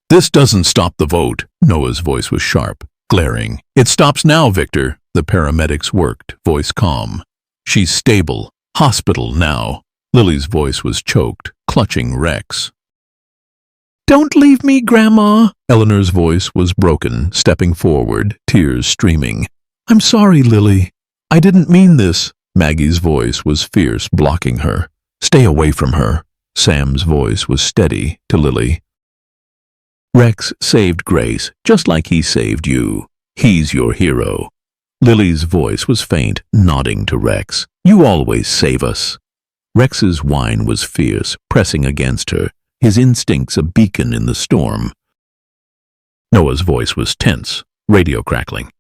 This doesn't stop the vote. Noah's voice was sharp, glaring. It stops now, Victor. The paramedics worked, voice calm. She's stable. Hospital now. Lily's voice was choked, clutching Rex. Don't leave me, Grandma. Eleanor's voice was broken, stepping forward, tears streaming. I'm sorry, Lily. I didn't mean this. Maggie's voice was fierce, blocking her. Stay away from her. Sam's voice was steady to Lily. Rex saved Grace, just like he saved you. He's your hero. Lily's voice was faint, nodding to Rex. You always save us. Rex's whine was fierce, pressing against her, his instincts a beacon in the storm. Noah's voice was tense, radio crackling.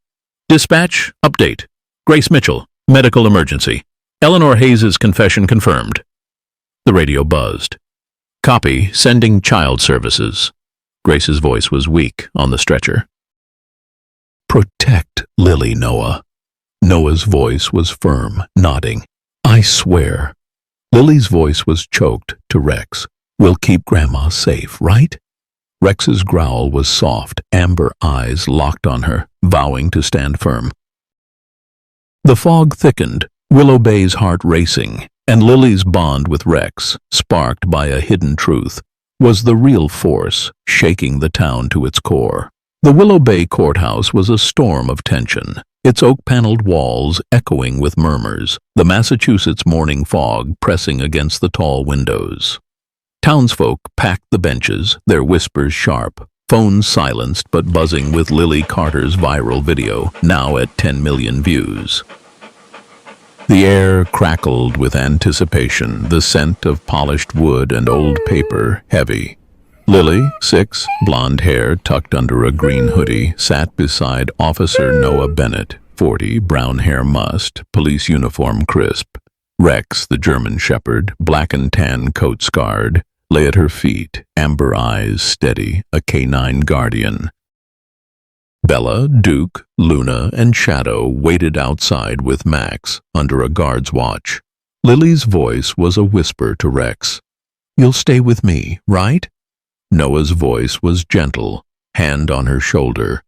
Dispatch, update. Grace Mitchell, medical emergency. Eleanor Hayes' confession confirmed. The radio buzzed. Copy, sending child services. Grace's voice was weak on the stretcher. Protect Lily, Noah. Noah's voice was firm, nodding. I swear. Lily's voice was choked to Rex. We'll keep Grandma safe, right? Rex's growl was soft, amber eyes locked on her, vowing to stand firm. The fog thickened, Willow Bay's heart racing, and Lily's bond with Rex, sparked by a hidden truth, was the real force shaking the town to its core. The Willow Bay courthouse was a storm of tension, its oak-paneled walls echoing with murmurs, the Massachusetts morning fog pressing against the tall windows. Townsfolk packed the benches, their whispers sharp, phones silenced but buzzing with Lily Carter's viral video, now at 10 million views. The air crackled with anticipation, the scent of polished wood and old paper heavy. Lily, 6, blonde hair tucked under a green hoodie, sat beside Officer Noah Bennett, 40, brown hair mussed, police uniform crisp. Rex, the German shepherd, black and tan coat scarred, lay at her feet, amber eyes steady, a canine guardian. Bella, Duke, Luna, and Shadow waited outside with Max under a guard's watch. Lily's voice was a whisper to Rex. You'll stay with me, right? Noah's voice was gentle, hand on her shoulder.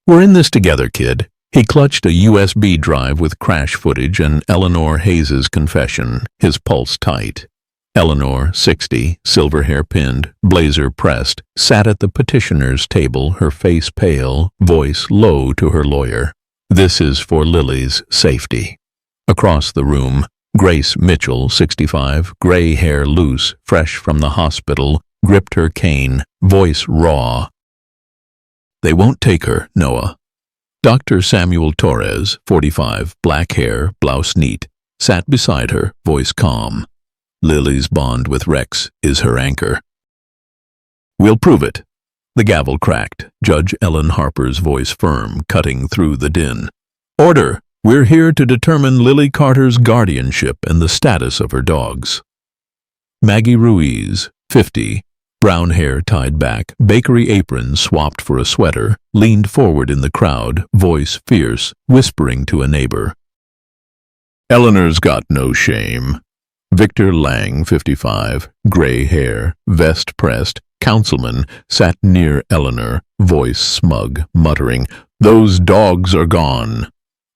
We're in this together, kid. He clutched a USB drive with crash footage and Eleanor Hayes's confession, his pulse tight. Eleanor, 60, silver hair pinned, blazer pressed, sat at the petitioner's table, her face pale, voice low to her lawyer. This is for Lily's safety. Across the room, Grace Mitchell, 65, gray hair loose, fresh from the hospital, gripped her cane, voice raw. They won't take her, Noah. Dr. Samuel Torres, 45, black hair, blouse neat, sat beside her, voice calm. Lily's bond with Rex is her anchor. We'll prove it. The gavel cracked, Judge Ellen Harper's voice firm, cutting through the din. Order! We're here to determine Lily Carter's guardianship and the status of her dogs. Maggie Ruiz, 50, brown hair tied back, bakery apron swapped for a sweater, leaned forward in the crowd, voice fierce, whispering to a neighbor. Eleanor's got no shame. Victor Lang, 55, gray hair, vest pressed, councilman, sat near Eleanor, voice smug, muttering, Those dogs are gone.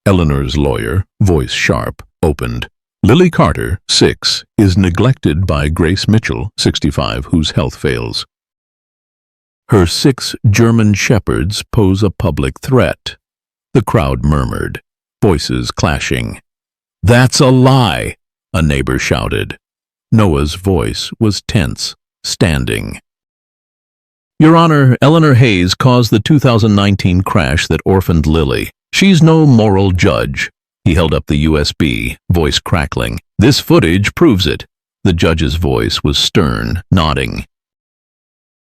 Eleanor's lawyer, voice sharp, opened. Lily Carter, 6, is neglected by Grace Mitchell, 65, whose health fails. Her 6 German shepherds pose a public threat. The crowd murmured, voices clashing. That's a lie, a neighbor shouted. Noah's voice was tense, standing. Your Honor, Eleanor Hayes caused the 2019 crash that orphaned Lily. She's no moral judge. He held up the USB, voice crackling. This footage proves it. The judge's voice was stern, nodding.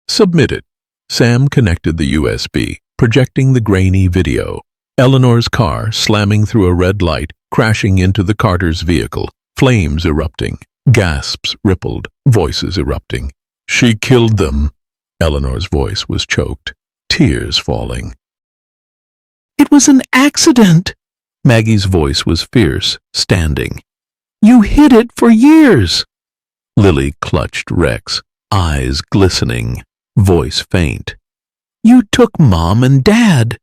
Submit it. Sam connected the USB, projecting the grainy video. Eleanor's car slamming through a red light, crashing into the Carter's vehicle. Flames erupting. Gasps rippled. Voices erupting. She killed them. Eleanor's voice was choked. Tears falling. It was an accident. Maggie's voice was fierce, standing. You hid it for years. Lily clutched Rex, eyes glistening, voice faint. You took Mom and Dad.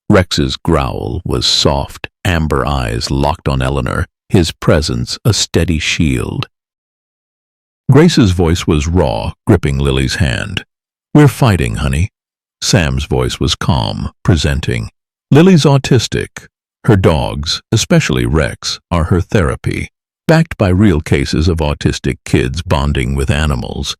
Rex's growl was soft, amber eyes locked on Eleanor, his presence a steady shield. Grace's voice was raw, gripping Lily's hand. We're fighting, honey. Sam's voice was calm, presenting. Lily's autistic. Her dogs, especially Rex, are her therapy, backed by real cases of autistic kids bonding with animals.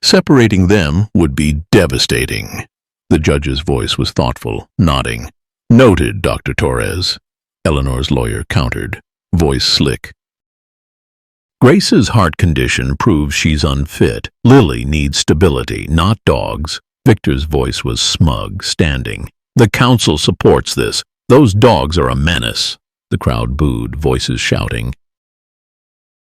Separating them would be devastating. The judge's voice was thoughtful, nodding. Noted, Dr. Torres. Eleanor's lawyer countered, voice slick. Grace's heart condition proves she's unfit. Lily needs stability, not dogs. Victor's voice was smug, standing. The council supports this. Those dogs are a menace. The crowd booed, voices shouting.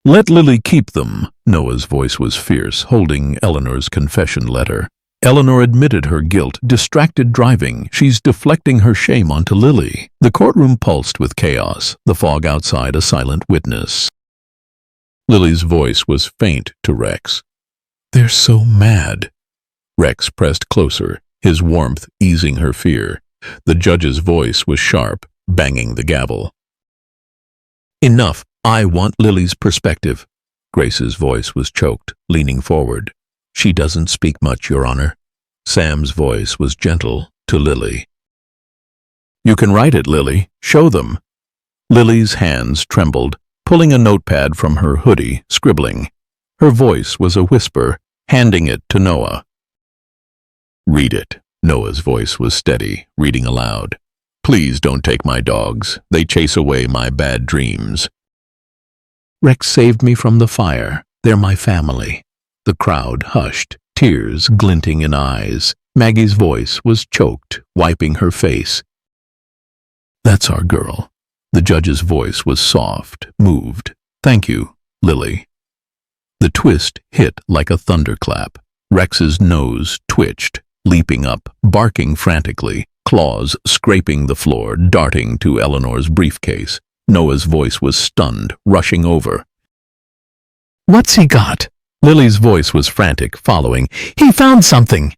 Let Lily keep them. Noah's voice was fierce, holding Eleanor's confession letter. Eleanor admitted her guilt, distracted driving. She's deflecting her shame onto Lily. The courtroom pulsed with chaos, the fog outside a silent witness. Lily's voice was faint to Rex. They're so mad. Rex pressed closer, his warmth easing her fear. The judge's voice was sharp, banging the gavel. Enough. I want Lily's perspective. Grace's voice was choked, leaning forward. She doesn't speak much, Your Honor. Sam's voice was gentle to Lily. You can write it, Lily. Show them. Lily's hands trembled, pulling a notepad from her hoodie, scribbling. Her voice was a whisper, handing it to Noah. Read it. Noah's voice was steady, reading aloud. Please don't take my dogs. They chase away my bad dreams. Rex saved me from the fire. They're my family. The crowd hushed, tears glinting in eyes. Maggie's voice was choked, wiping her face. That's our girl. The judge's voice was soft, moved. Thank you, Lily. The twist hit like a thunderclap. Rex's nose twitched, leaping up, barking frantically, claws scraping the floor, darting to Eleanor's briefcase. Noah's voice was stunned, rushing over. What's he got? Lily's voice was frantic, following. He found something.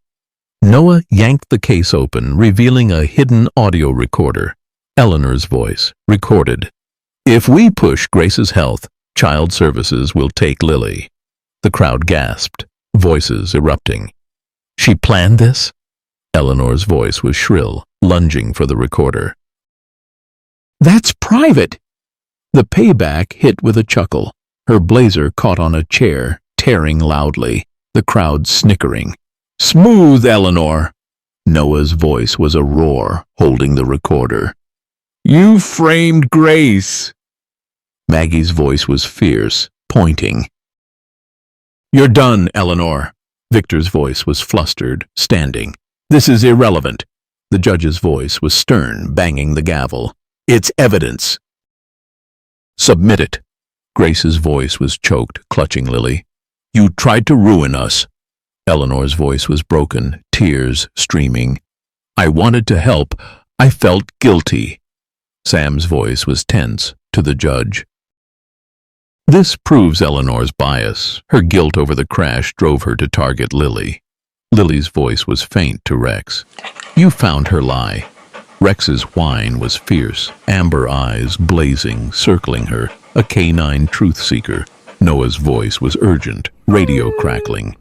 Noah yanked the case open, revealing a hidden audio recorder. Eleanor's voice, recorded. If we push Grace's health, Child Services will take Lily. The crowd gasped, voices erupting. She planned this? Eleanor's voice was shrill, lunging for the recorder. That's private. The payback hit with a chuckle. Her blazer caught on a chair, tearing loudly, the crowd snickering. Smooth, Eleanor! Noah's voice was a roar, holding the recorder. You framed Grace. Maggie's voice was fierce, pointing. You're done, Eleanor. Victor's voice was flustered, standing. This is irrelevant. The judge's voice was stern, banging the gavel. It's evidence. Submit it. Grace's voice was choked, clutching Lily. You tried to ruin us. Eleanor's voice was broken, tears streaming. I wanted to help. I felt guilty. Sam's voice was tense, to the judge. This proves Eleanor's bias. Her guilt over the crash drove her to target Lily. Lily's voice was faint to Rex. You found her lie. Rex's whine was fierce, amber eyes blazing, circling her, a canine truth seeker. Noah's voice was urgent, radio crackling.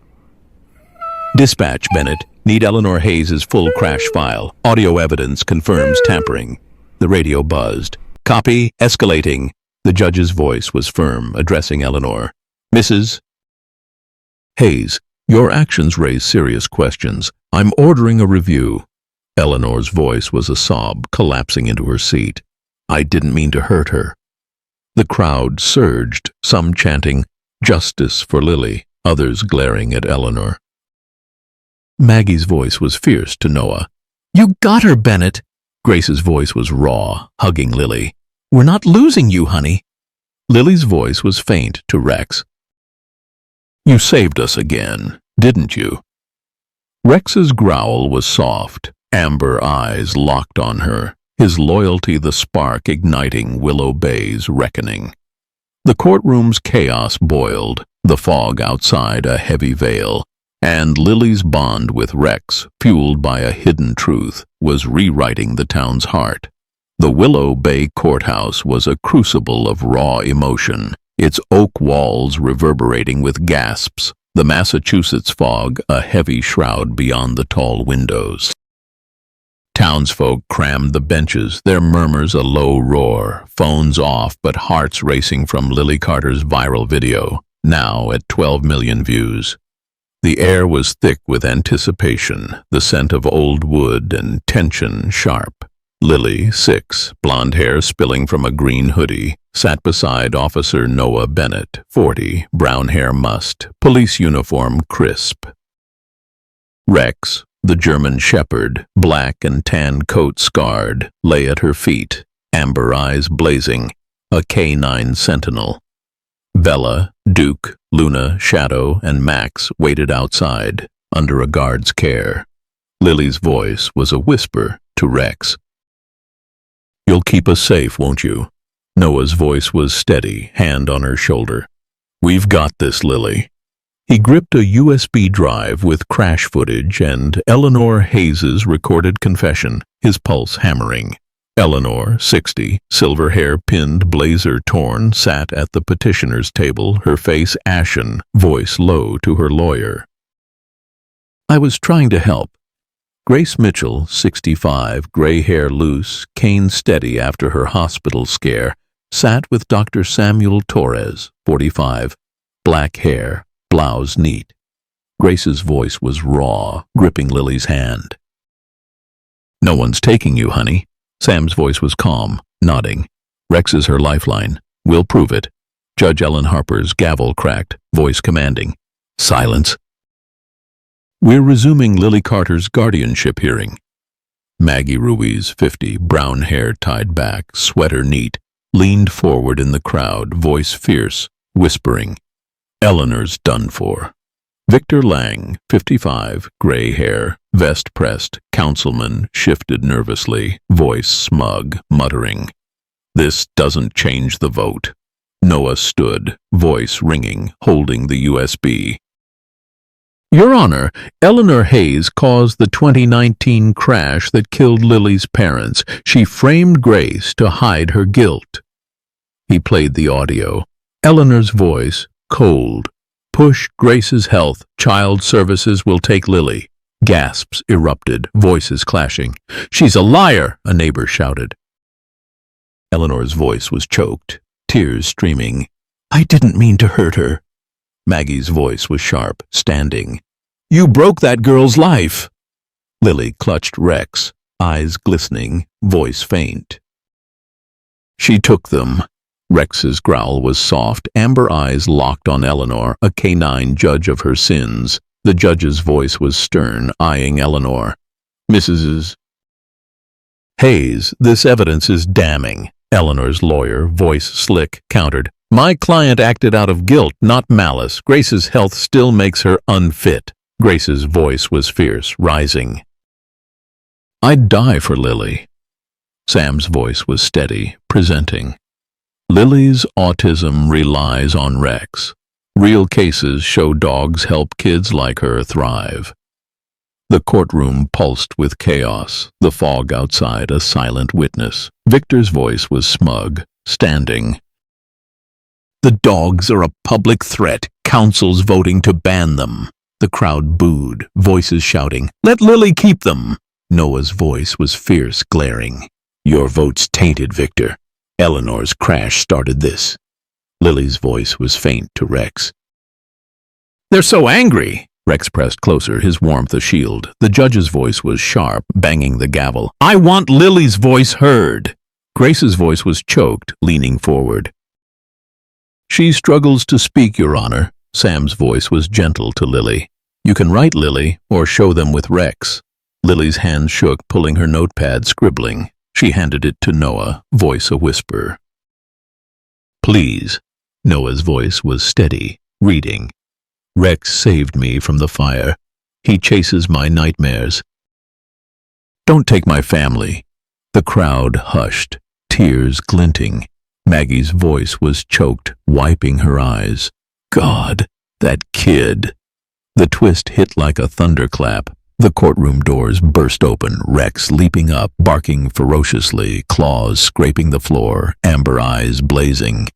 Dispatch, Bennett. Need Eleanor Hayes' full crash file. Audio evidence confirms tampering. The radio buzzed. Copy, escalating. The judge's voice was firm, addressing Eleanor. Mrs. Hayes, your actions raise serious questions. I'm ordering a review. Eleanor's voice was a sob, collapsing into her seat. I didn't mean to hurt her. The crowd surged, some chanting, Justice for Lily, others glaring at Eleanor. Maggie's voice was fierce to Noah. You got her, Bennett. Grace's voice was raw, hugging Lily. We're not losing you, honey. Lily's voice was faint to Rex. You saved us again, didn't you? Rex's growl was soft, amber eyes locked on her, his loyalty the spark igniting Willow Bay's reckoning. The courtroom's chaos boiled, the fog outside a heavy veil, and Lily's bond with Rex, fueled by a hidden truth, was rewriting the town's heart. The Willow Bay courthouse was a crucible of raw emotion, its oak walls reverberating with gasps, the Massachusetts fog a heavy shroud beyond the tall windows. Townsfolk crammed the benches, their murmurs a low roar, phones off but hearts racing from Lily Carter's viral video, now at 12 million views. The air was thick with anticipation, the scent of old wood and tension sharp. Lily, 6, blonde hair spilling from a green hoodie, sat beside Officer Noah Bennett, 40, brown hair mussed, police uniform crisp. Rex, the German shepherd, black and tan coat scarred, lay at her feet, amber eyes blazing, a canine sentinel. Bella, Duke, Luna, Shadow, and Max waited outside, under a guard's care. Lily's voice was a whisper to Rex. You'll keep us safe, won't you? Noah's voice was steady, hand on her shoulder. We've got this, Lily. He gripped a USB drive with crash footage and Eleanor Hayes' recorded confession, his pulse hammering. Eleanor, 60, silver hair pinned, blazer torn, sat at the petitioner's table, her face ashen, voice low to her lawyer. I was trying to help. Grace Mitchell, 65, gray hair loose, cane steady after her hospital scare, sat with Dr. Samuel Torres, 45, black hair, blouse neat. Grace's voice was raw, gripping Lily's hand. No one's taking you, honey. Sam's voice was calm, nodding. Rex is her lifeline. We'll prove it. Judge Ellen Harper's gavel cracked, voice commanding. Silence. We're resuming Lily Carter's guardianship hearing. Maggie Ruiz, 50, brown hair tied back, sweater neat, leaned forward in the crowd, voice fierce, whispering. Eleanor's done for. Victor Lang, 55, gray hair, vest pressed, councilman, shifted nervously, voice smug, muttering. This doesn't change the vote. Noah stood, voice ringing, holding the USB. Your Honor, Eleanor Hayes caused the 2019 crash that killed Lily's parents. She framed Grace to hide her guilt. He played the audio. Eleanor's voice, cold. Push Grace's health. Child Services will take Lily. Gasps erupted, voices clashing. She's a liar, a neighbor shouted. Eleanor's voice was choked, tears streaming. I didn't mean to hurt her. Maggie's voice was sharp, standing. You broke that girl's life. Lily clutched Rex, eyes glistening, voice faint. She took them. Rex's growl was soft, amber eyes locked on Eleanor, a canine judge of her sins. The judge's voice was stern, eyeing Eleanor. Mrs. Hayes, this evidence is damning. Eleanor's lawyer, voice slick, countered. My client acted out of guilt, not malice. Grace's health still makes her unfit. Grace's voice was fierce, rising. I'd die for Lily. Sam's voice was steady, presenting. Lily's autism relies on Rex. Real cases show dogs help kids like her thrive. The courtroom pulsed with chaos, the fog outside a silent witness. Victor's voice was smug, standing. The dogs are a public threat. Council's voting to ban them. The crowd booed, voices shouting, Let Lily keep them! Noah's voice was fierce, glaring. Your vote's tainted, Victor. Eleanor's crash started this. Lily's voice was faint to Rex. They're so angry! Rex pressed closer, his warmth a shield. The judge's voice was sharp, banging the gavel. I want Lily's voice heard! Grace's voice was choked, leaning forward. She struggles to speak, Your Honor. Sam's voice was gentle to Lily. You can write Lily, or show them with Rex. Lily's hands shook, pulling her notepad, scribbling. She handed it to Noah, voice a whisper. Please. Noah's voice was steady, reading. Rex saved me from the fire. He chases my nightmares. Don't take my family. The crowd hushed, tears glinting. Maggie's voice was choked, wiping her eyes. God, that kid. The twist hit like a thunderclap. The courtroom doors burst open, Rex leaping up, barking ferociously, claws scraping the floor, amber eyes blazing.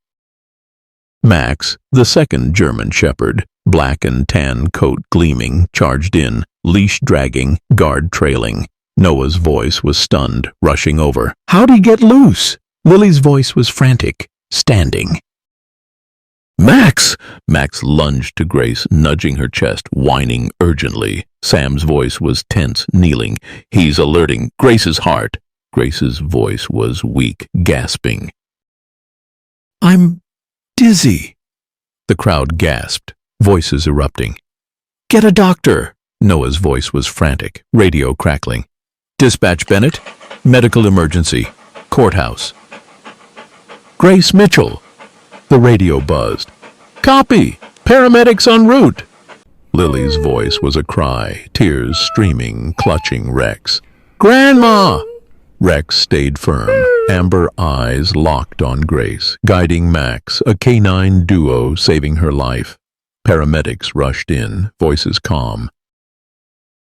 Max, the second German shepherd, black and tan coat gleaming, charged in, leash dragging, guard trailing. Noah's voice was stunned, rushing over. How'd he get loose? Lily's voice was frantic, standing. Max! Max lunged to Grace, nudging her chest, whining urgently. Sam's voice was tense, kneeling. He's alerting Grace's heart. Grace's voice was weak, gasping. I'm dizzy. The crowd gasped, voices erupting. Get a doctor! Noah's voice was frantic, radio crackling. Dispatch Bennett, medical emergency, courthouse. Grace Mitchell. The radio buzzed. Copy! Paramedics en route! Lily's voice was a cry, tears streaming, clutching Rex. Grandma! Rex stayed firm, amber eyes locked on Grace, guiding Max, a canine duo saving her life. Paramedics rushed in, voices calm.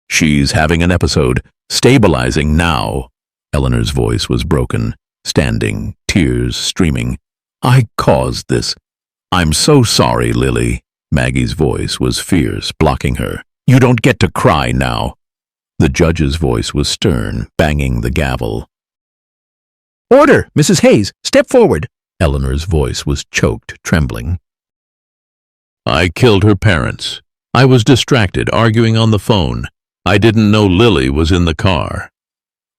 She's having an episode. Stabilizing now. Eleanor's voice was broken, standing, tears streaming. I caused this. I'm so sorry, Lily. Maggie's voice was fierce, blocking her. You don't get to cry now. The judge's voice was stern, banging the gavel. Order, Mrs. Hayes, step forward. Eleanor's voice was choked, trembling. I killed her parents. I was distracted, arguing on the phone. I didn't know Lily was in the car.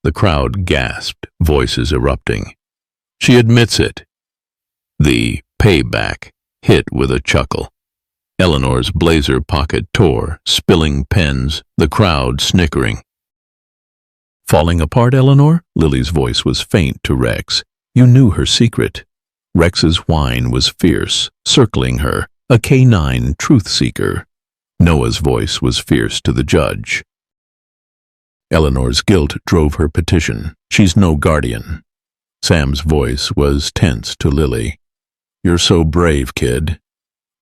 The crowd gasped, voices erupting. She admits it. The payback hit with a chuckle. Eleanor's blazer pocket tore, spilling pens, the crowd snickering. Falling apart, Eleanor? Lily's voice was faint to Rex. You knew her secret. Rex's whine was fierce, circling her, a canine truth seeker. Noah's voice was fierce to the judge. Eleanor's guilt drove her petition. She's no guardian. Sam's voice was tense to Lily. You're so brave, kid.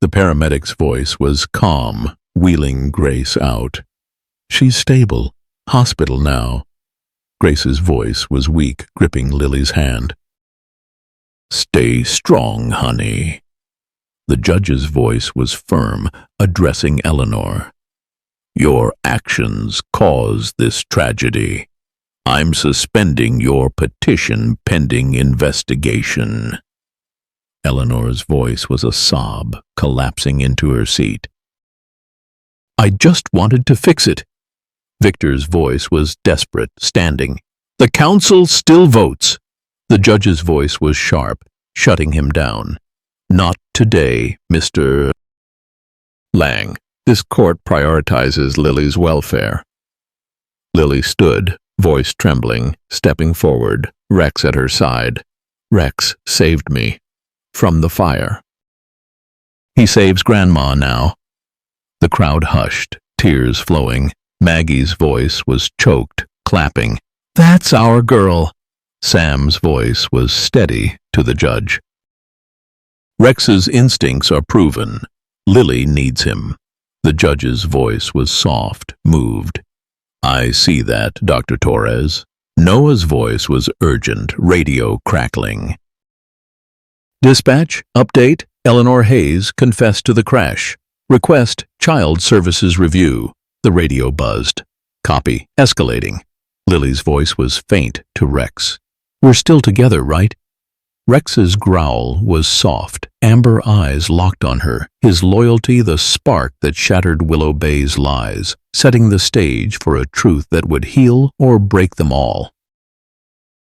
The paramedic's voice was calm, wheeling Grace out. She's stable. Hospital now. Grace's voice was weak, gripping Lily's hand. Stay strong, honey. The judge's voice was firm, addressing Eleanor. Your actions caused this tragedy. I'm suspending your petition pending investigation. Eleanor's voice was a sob, collapsing into her seat. I just wanted to fix it. Victor's voice was desperate, standing. The council still votes. The judge's voice was sharp, shutting him down. Not today, Mr. Lang. This court prioritizes Lily's welfare. Lily stood, voice trembling, stepping forward, Rex at her side. Rex saved me. From the fire. He saves Grandma now. The crowd hushed, tears flowing. Maggie's voice was choked, clapping. That's our girl. Sam's voice was steady to the judge. Rex's instincts are proven. Lily needs him. The judge's voice was soft, moved. I see that, Dr. Torres. Noah's voice was urgent, radio crackling. Dispatch, update, Eleanor Hayes confessed to the crash. Request, Child Services Review. The radio buzzed. Copy, escalating. Lily's voice was faint to Rex. We're still together, right? Rex's growl was soft, amber eyes locked on her, his loyalty the spark that shattered Willow Bay's lies, setting the stage for a truth that would heal or break them all.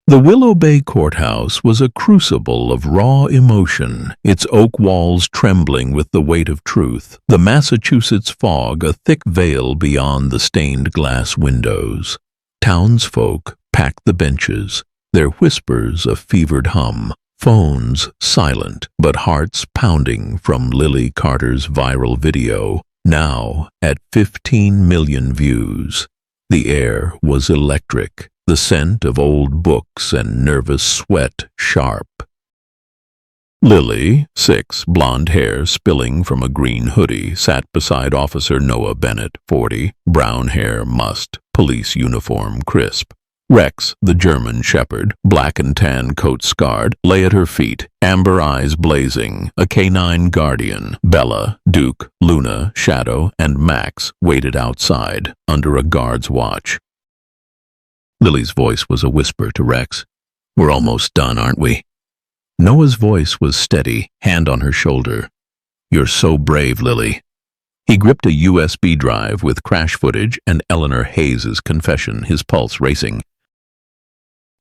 The Willow Bay courthouse was a crucible of raw emotion, its oak walls trembling with the weight of truth, the Massachusetts fog a thick veil beyond the stained glass windows. Townsfolk packed the benches, their whispers a fevered hum, phones silent but hearts pounding from Lily Carter's viral video, now at 15 million views. The air was electric. The scent of old books and nervous sweat sharp. Lily, 6, blonde hair spilling from a green hoodie, sat beside Officer Noah Bennett, 40, brown hair mussed, police uniform crisp. Rex, the German shepherd, black and tan coat scarred, lay at her feet, amber eyes blazing. A canine guardian, Bella, Duke, Luna, Shadow, and Max waited outside, under a guard's watch. Lily's voice was a whisper to Rex. We're almost done, aren't we? Noah's voice was steady, hand on her shoulder. You're so brave, Lily. He gripped a USB drive with crash footage and Eleanor Hayes' confession, his pulse racing.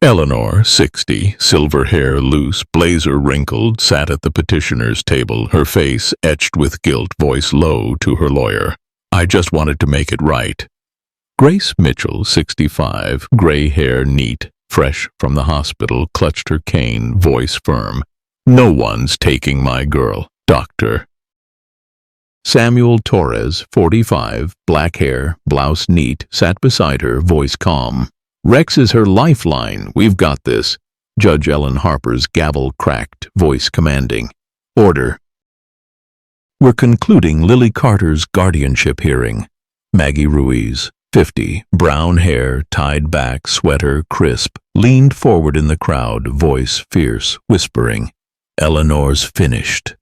Eleanor, 60, silver hair loose, blazer wrinkled, sat at the petitioner's table, her face etched with guilt, voice low to her lawyer. I just wanted to make it right. Grace Mitchell, 65, gray hair neat, fresh from the hospital, clutched her cane, voice firm. No one's taking my girl, doctor. Samuel Torres, 45, black hair, blouse neat, sat beside her, voice calm. Rex is her lifeline, we've got this. Judge Ellen Harper's gavel cracked, voice commanding. Order. We're concluding Lily Carter's guardianship hearing. Maggie Ruiz, 50, brown hair, tied back, sweater crisp, leaned forward in the crowd, voice fierce, whispering. Eleanor's finished.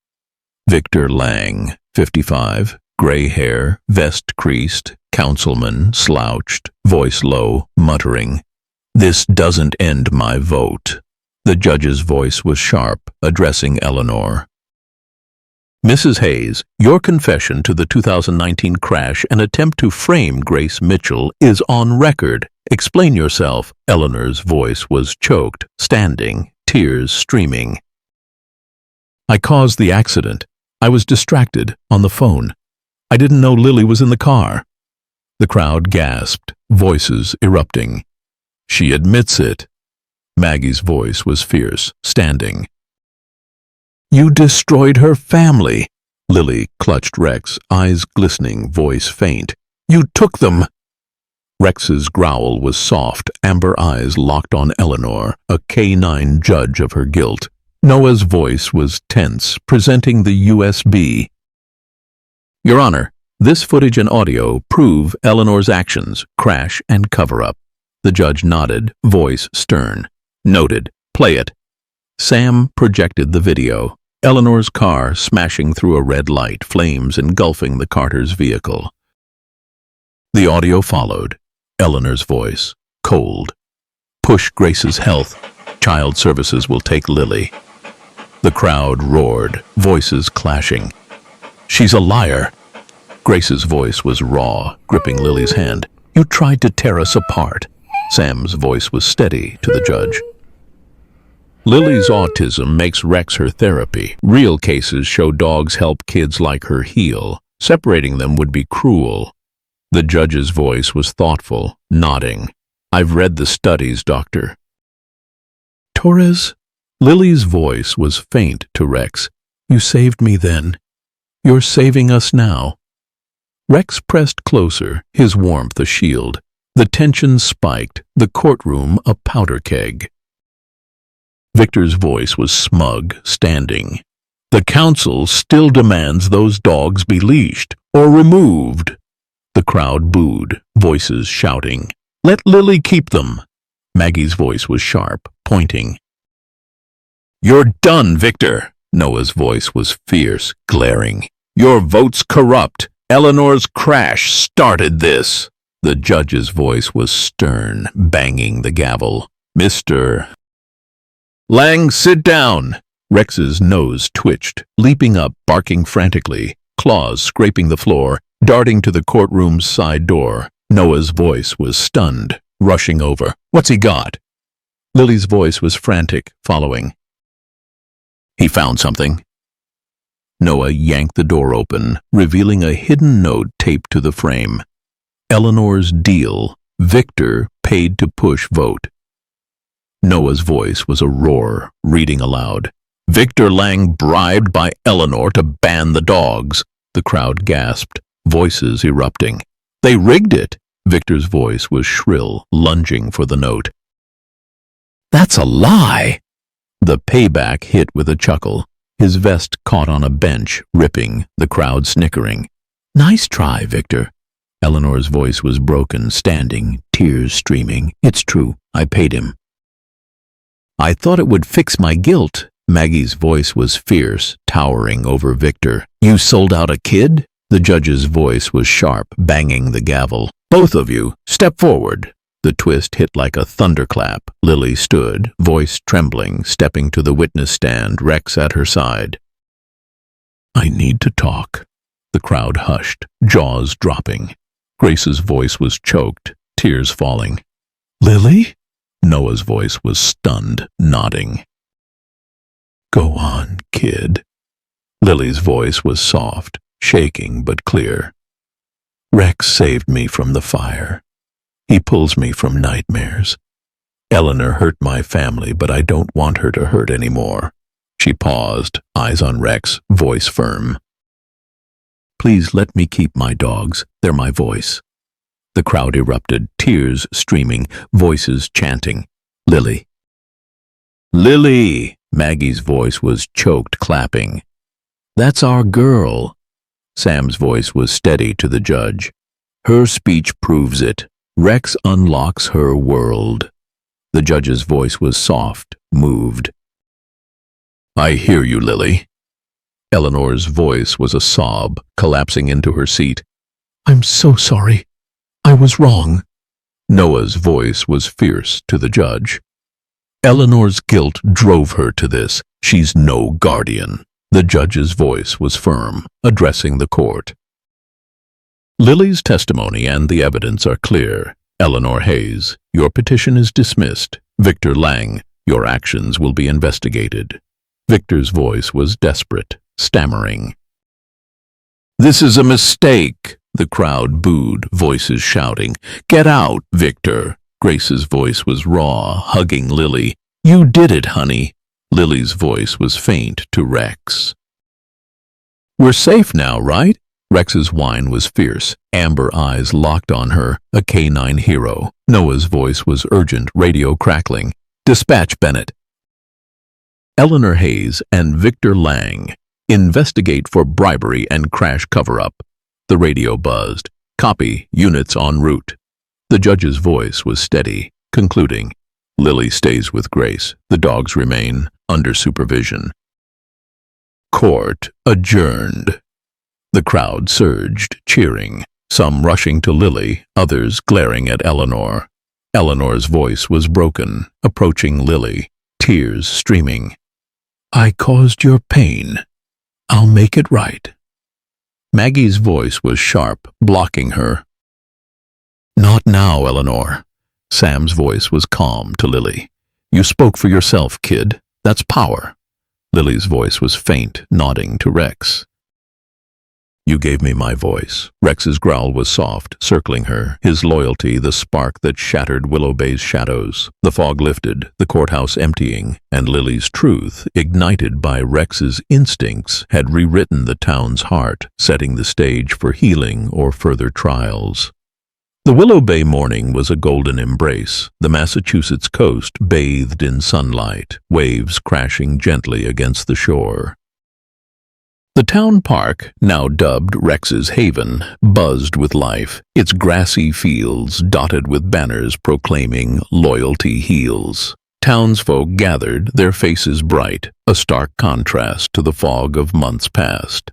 Victor Lang, 55, gray hair, vest creased, councilman, slouched, voice low, muttering. This doesn't end my vote. The judge's voice was sharp, addressing Eleanor. Mrs. Hayes, your confession to the 2019 crash and attempt to frame Grace Mitchell is on record. Explain yourself. Eleanor's voice was choked, standing, tears streaming. I caused the accident. I was distracted, on the phone. I didn't know Lily was in the car. The crowd gasped, voices erupting. She admits it. Maggie's voice was fierce, standing. You destroyed her family. Lily clutched Rex, eyes glistening, voice faint. You took them. Rex's growl was soft, amber eyes locked on Eleanor, a canine judge of her guilt. Noah's voice was tense, presenting the USB. Your Honor, this footage and audio prove Eleanor's actions, crash and cover-up. The judge nodded, voice stern. Noted. Play it. Sam projected the video. Eleanor's car smashing through a red light, flames engulfing the Carters' vehicle. The audio followed. Eleanor's voice, cold. Push Grace's health. Child Services will take Lily. The crowd roared, voices clashing. She's a liar. Grace's voice was raw, gripping Lily's hand. You tried to tear us apart. Sam's voice was steady to the judge. Lily's autism makes Rex her therapy. Real cases show dogs help kids like her heal. Separating them would be cruel. The judge's voice was thoughtful, nodding. I've read the studies, Doctor. Torres? Lily's voice was faint to Rex. You saved me then. You're saving us now. Rex pressed closer, his warmth a shield. The tension spiked, the courtroom a powder keg. Victor's voice was smug, standing. The council still demands those dogs be leashed or removed. The crowd booed, voices shouting. Let Lily keep them. Maggie's voice was sharp, pointing. You're done, Victor. Noah's voice was fierce, glaring. Your vote's corrupt. Eleanor's crash started this. The judge's voice was stern, banging the gavel. Mr. Lang, sit down. Rex's nose twitched, leaping up, barking frantically, claws scraping the floor, darting to the courtroom's side door. Noah's voice was stunned, rushing over. What's he got? Lily's voice was frantic, following. He found something. Noah yanked the door open, revealing a hidden note taped to the frame. Eleanor's deal. Victor paid to push vote. Noah's voice was a roar, reading aloud. Victor Lang bribed by Eleanor to ban the dogs. The crowd gasped, voices erupting. They rigged it. Victor's voice was shrill, lunging for the note. That's a lie. The payback hit with a chuckle. His vest caught on a bench, ripping, the crowd snickering. Nice try, Victor. Eleanor's voice was broken, standing, tears streaming. It's true, I paid him. I thought it would fix my guilt. Maggie's voice was fierce, towering over Victor. You sold out a kid? The judge's voice was sharp, banging the gavel. Both of you, step forward. The twist hit like a thunderclap. Lily stood, voice trembling, stepping to the witness stand, Rex at her side. I need to talk. The crowd hushed, jaws dropping. Grace's voice was choked, tears falling. Lily? Noah's voice was stunned, nodding. Go on, kid. Lily's voice was soft, shaking but clear. Rex saved me from the fire. He pulls me from nightmares. Eleanor hurt my family, but I don't want her to hurt anymore. She paused, eyes on Rex, voice firm. Please let me keep my dogs. They're my voice. The crowd erupted, tears streaming, voices chanting. Lily. Lily! Maggie's voice was choked, clapping. That's our girl. Sam's voice was steady to the judge. Her speech proves it. Rex unlocks her world. The judge's voice was soft, moved. I hear you, Lily. Eleanor's voice was a sob, collapsing into her seat. I'm so sorry. I was wrong. Noah's voice was fierce to the judge. Eleanor's guilt drove her to this. She's no guardian. The judge's voice was firm, addressing the court. Lily's testimony and the evidence are clear. Eleanor Hayes, your petition is dismissed. Victor Lang, your actions will be investigated. Victor's voice was desperate, stammering. This is a mistake. The crowd booed, voices shouting. Get out, Victor. Grace's voice was raw, hugging Lily. You did it, honey. Lily's voice was faint to Rex. We're safe now, right? Rex's whine was fierce, amber eyes locked on her, a canine hero. Noah's voice was urgent, radio crackling. Dispatch Bennett. Eleanor Hayes and Victor Lang investigate for bribery and crash cover-up. The radio buzzed. Copy, units en route. The judge's voice was steady, concluding, Lily stays with Grace. The dogs remain under supervision. Court adjourned. The crowd surged, cheering, some rushing to Lily, others glaring at Eleanor. Eleanor's voice was broken, approaching Lily, tears streaming. I caused your pain. I'll make it right. Maggie's voice was sharp, blocking her. Not now, Eleanor. Sam's voice was calm to Lily. You spoke for yourself, kid. That's power. Lily's voice was faint, nodding to Rex. You gave me my voice. Rex's growl was soft, circling her, his loyalty the spark that shattered Willow Bay's shadows. The fog lifted, the courthouse emptying, and Lily's truth, ignited by Rex's instincts, had rewritten the town's heart, setting the stage for healing or further trials. The Willow Bay morning was a golden embrace, the Massachusetts coast bathed in sunlight, waves crashing gently against the shore. The town park, now dubbed Rex's Haven, buzzed with life, its grassy fields dotted with banners proclaiming loyalty heals. Townsfolk gathered, their faces bright, a stark contrast to the fog of months past.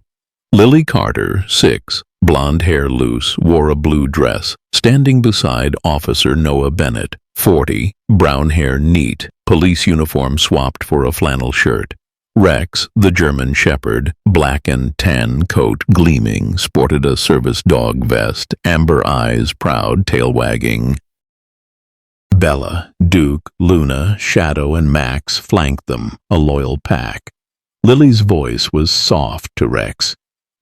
Lily Carter, 6, blonde hair loose, wore a blue dress, standing beside Officer Noah Bennett, 40, brown hair neat, police uniform swapped for a flannel shirt. Rex, the German shepherd, black and tan coat gleaming, sported a service dog vest, amber eyes proud, tail wagging. Bella, Duke, Luna, Shadow, and Max flanked them, a loyal pack. Lily's voice was soft to Rex.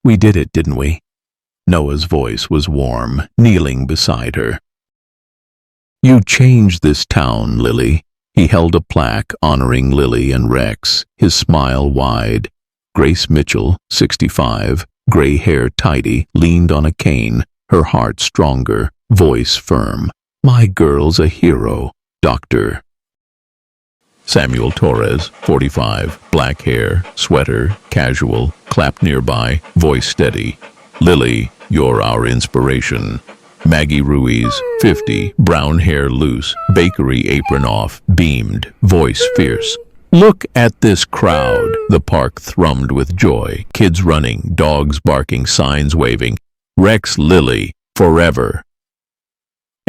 We did it, didn't we? Noah's voice was warm, kneeling beside her. You changed this town, Lily. He held a plaque honoring Lily and Rex, his smile wide. Grace Mitchell, 65, gray hair tidy, leaned on a cane, her heart stronger, voice firm. My girl's a hero, Doctor. Samuel Torres, 45, black hair, sweater, casual, clapped nearby, voice steady. Lily, you're our inspiration. Maggie Ruiz, 50, brown hair loose, bakery apron off, beamed, voice fierce. Look at this crowd. The park thrummed with joy, kids running, dogs barking, signs waving. Rex Lily, forever.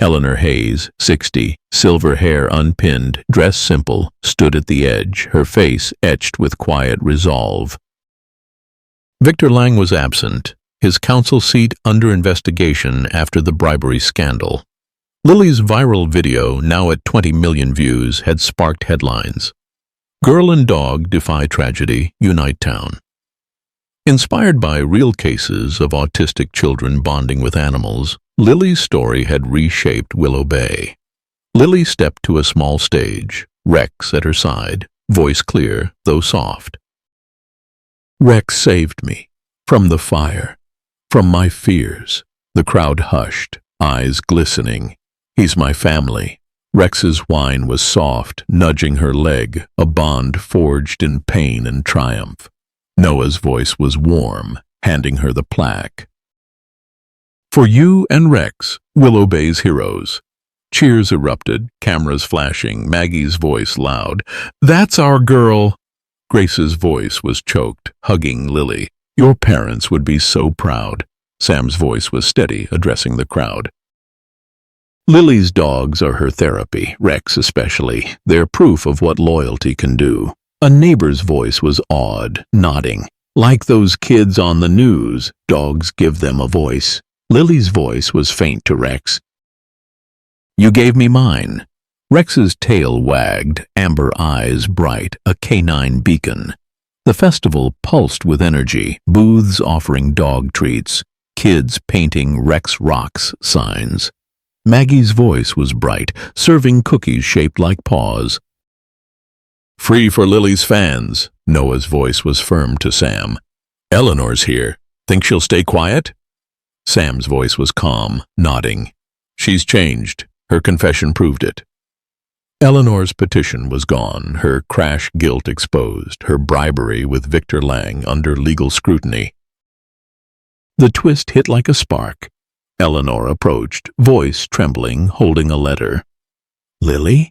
Eleanor Hayes, 60, silver hair unpinned, dress simple, stood at the edge, her face etched with quiet resolve. Victor Lang was absent, his council seat under investigation after the bribery scandal. Lily's viral video, now at 20 million views, had sparked headlines. Girl and dog defy tragedy, unite town. Inspired by real cases of autistic children bonding with animals, Lily's story had reshaped Willow Bay. Lily stepped to a small stage, Rex at her side, voice clear, though soft. Rex saved me from the fire. From my fears. The crowd hushed, eyes glistening. He's my family. Rex's whine was soft, nudging her leg, a bond forged in pain and triumph. Noah's voice was warm, handing her the plaque. For you and Rex, Willow Bay's heroes. Cheers erupted, cameras flashing, Maggie's voice loud. That's our girl. Grace's voice was choked, hugging Lily. Your parents would be so proud. Sam's voice was steady, addressing the crowd. Lily's dogs are her therapy, Rex especially. They're proof of what loyalty can do. A neighbor's voice was awed, nodding. Like those kids on the news, dogs give them a voice. Lily's voice was faint to Rex. You gave me mine. Rex's tail wagged, amber eyes bright, a canine beacon. The festival pulsed with energy, booths offering dog treats, kids painting Rex Rocks signs. Maggie's voice was bright, serving cookies shaped like paws. Free for Lily's fans. Noah's voice was firm to Sam. Eleanor's here. Think she'll stay quiet? Sam's voice was calm, nodding. She's changed. Her confession proved it. Eleanor's petition was gone, her crash guilt exposed, her bribery with Victor Lang under legal scrutiny. The twist hit like a spark. Eleanor approached, voice trembling, holding a letter. "Lily?"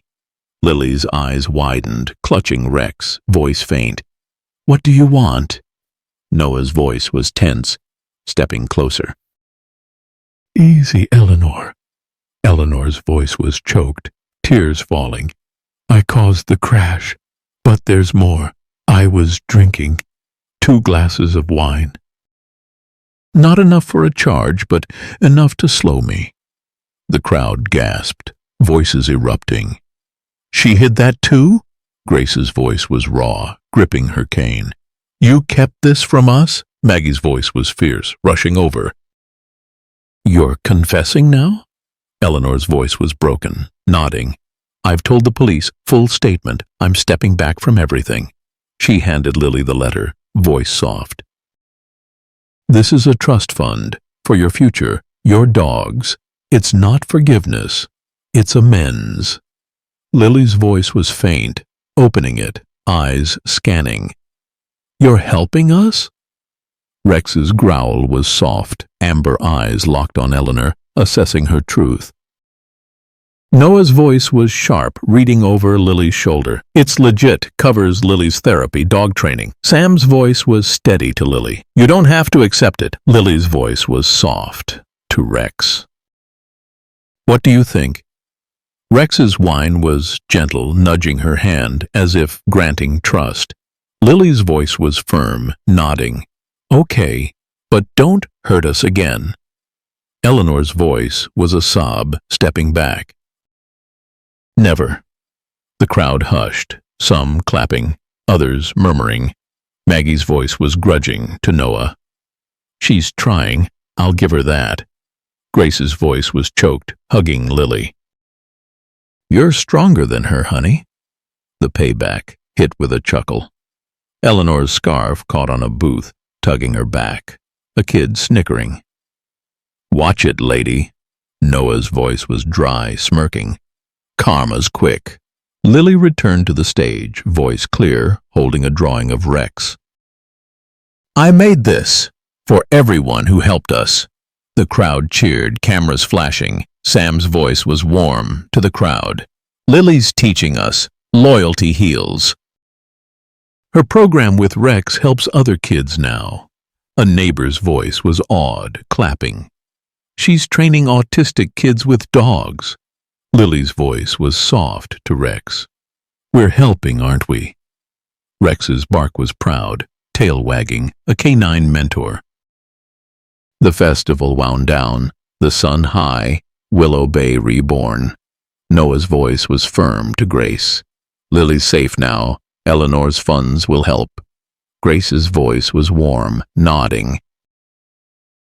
Lily's eyes widened, clutching Rex, voice faint. "What do you want?" Noah's voice was tense, stepping closer. "Easy, Eleanor." Eleanor's voice was choked, tears falling. "I caused the crash, but there's more. I was drinking 2 glasses of wine. Not enough for a charge, but enough to slow me." The crowd gasped, voices erupting. "She hid that too?" Grace's voice was raw, gripping her cane. "You kept this from us?" Maggie's voice was fierce, rushing over. "You're confessing now?" Eleanor's voice was broken, nodding. "I've told the police, full statement. I'm stepping back from everything." She handed Lily the letter, voice soft. "This is a trust fund for your future, your dogs. It's not forgiveness. It's amends." Lily's voice was faint, opening it, eyes scanning. "You're helping us?" Rex's growl was soft, amber eyes locked on Eleanor, assessing her truth. Noah's voice was sharp, reading over Lily's shoulder. "It's legit, covers Lily's therapy, dog training." Sam's voice was steady to Lily. "You don't have to accept it." Lily's voice was soft to Rex. "What do you think?" Rex's whine was gentle, nudging her hand as if granting trust. Lily's voice was firm, nodding. "Okay, but don't hurt us again." Eleanor's voice was a sob, stepping back. "Never." The crowd hushed, some clapping, others murmuring. Maggie's voice was grudging to Noah. "She's trying, I'll give her that." Grace's voice was choked, hugging Lily. "You're stronger than her, honey." The payback hit with a chuckle. Eleanor's scarf caught on a booth, tugging her back, a kid snickering. "Watch it, lady." Noah's voice was dry, smirking. "Karma's quick." Lily returned to the stage, voice clear, holding a drawing of Rex. "I made this for everyone who helped us." The crowd cheered, cameras flashing. Sam's voice was warm to the crowd. "Lily's teaching us. Loyalty heals." Her program with Rex helps other kids now. A neighbor's voice was awed, clapping. "She's training autistic kids with dogs." Lily's voice was soft to Rex. "We're helping, aren't we?" Rex's bark was proud, tail wagging, a canine mentor. The festival wound down, the sun high, Willow Bay reborn. Noah's voice was firm to Grace. "Lily's safe now. Eleanor's funds will help." Grace's voice was warm, nodding.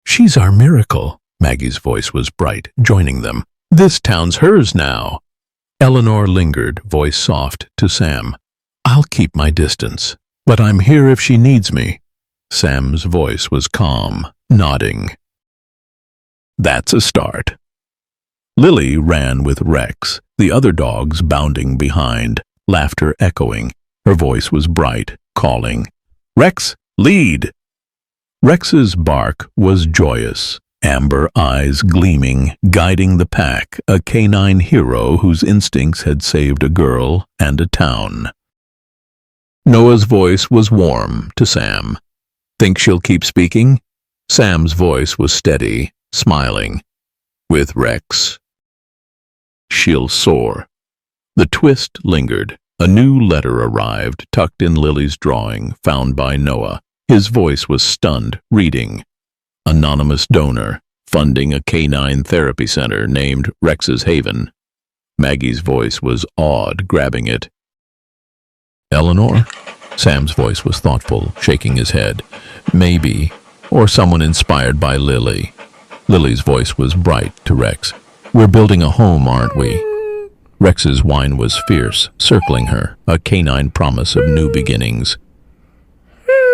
"She's our miracle." Maggie's voice was bright, joining them. "This town's hers now." Eleanor lingered, voice soft to Sam. "I'll keep my distance, but I'm here if she needs me." Sam's voice was calm, nodding. "That's a start." Lily ran with Rex, the other dogs bounding behind, laughter echoing. Her voice was bright, calling, "Rex, lead!" Rex's bark was joyous, amber eyes gleaming, guiding the pack, a canine hero whose instincts had saved a girl and a town. Noah's voice was warm to Sam. "Think she'll keep speaking?" Sam's voice was steady, smiling. "With Rex, she'll soar." The twist lingered. A new letter arrived, tucked in Lily's drawing, found by Noah. His voice was stunned, reading, "Anonymous donor, funding a canine therapy center named Rex's Haven." Maggie's voice was awed, grabbing it. "Eleanor?" Sam's voice was thoughtful, shaking his head. "Maybe, or someone inspired by Lily." Lily's voice was bright to Rex. "We're building a home, aren't we?" Rex's whine was fierce, circling her, a canine promise of new beginnings.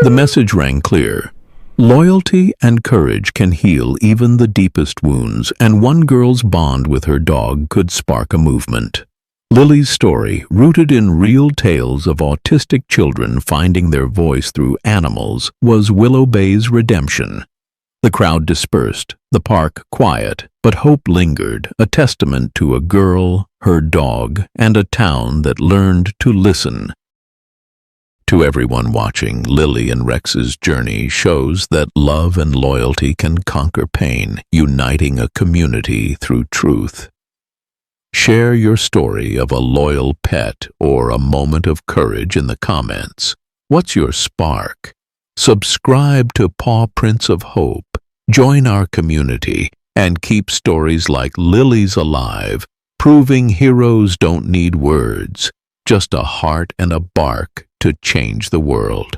The message rang clear. Loyalty and courage can heal even the deepest wounds, and one girl's bond with her dog could spark a movement. Lily's story, rooted in real tales of autistic children finding their voice through animals, was Willow Bay's redemption. The crowd dispersed, the park quiet, but hope lingered, a testament to a girl, her dog, and a town that learned to listen. To everyone watching, Lily and Rex's journey shows that love and loyalty can conquer pain, uniting a community through truth. Share your story of a loyal pet or a moment of courage in the comments. What's your spark? Subscribe to Pawprints of Hope. Join our community and keep stories like Lily's alive, proving heroes don't need words, just a heart and a bark to change the world.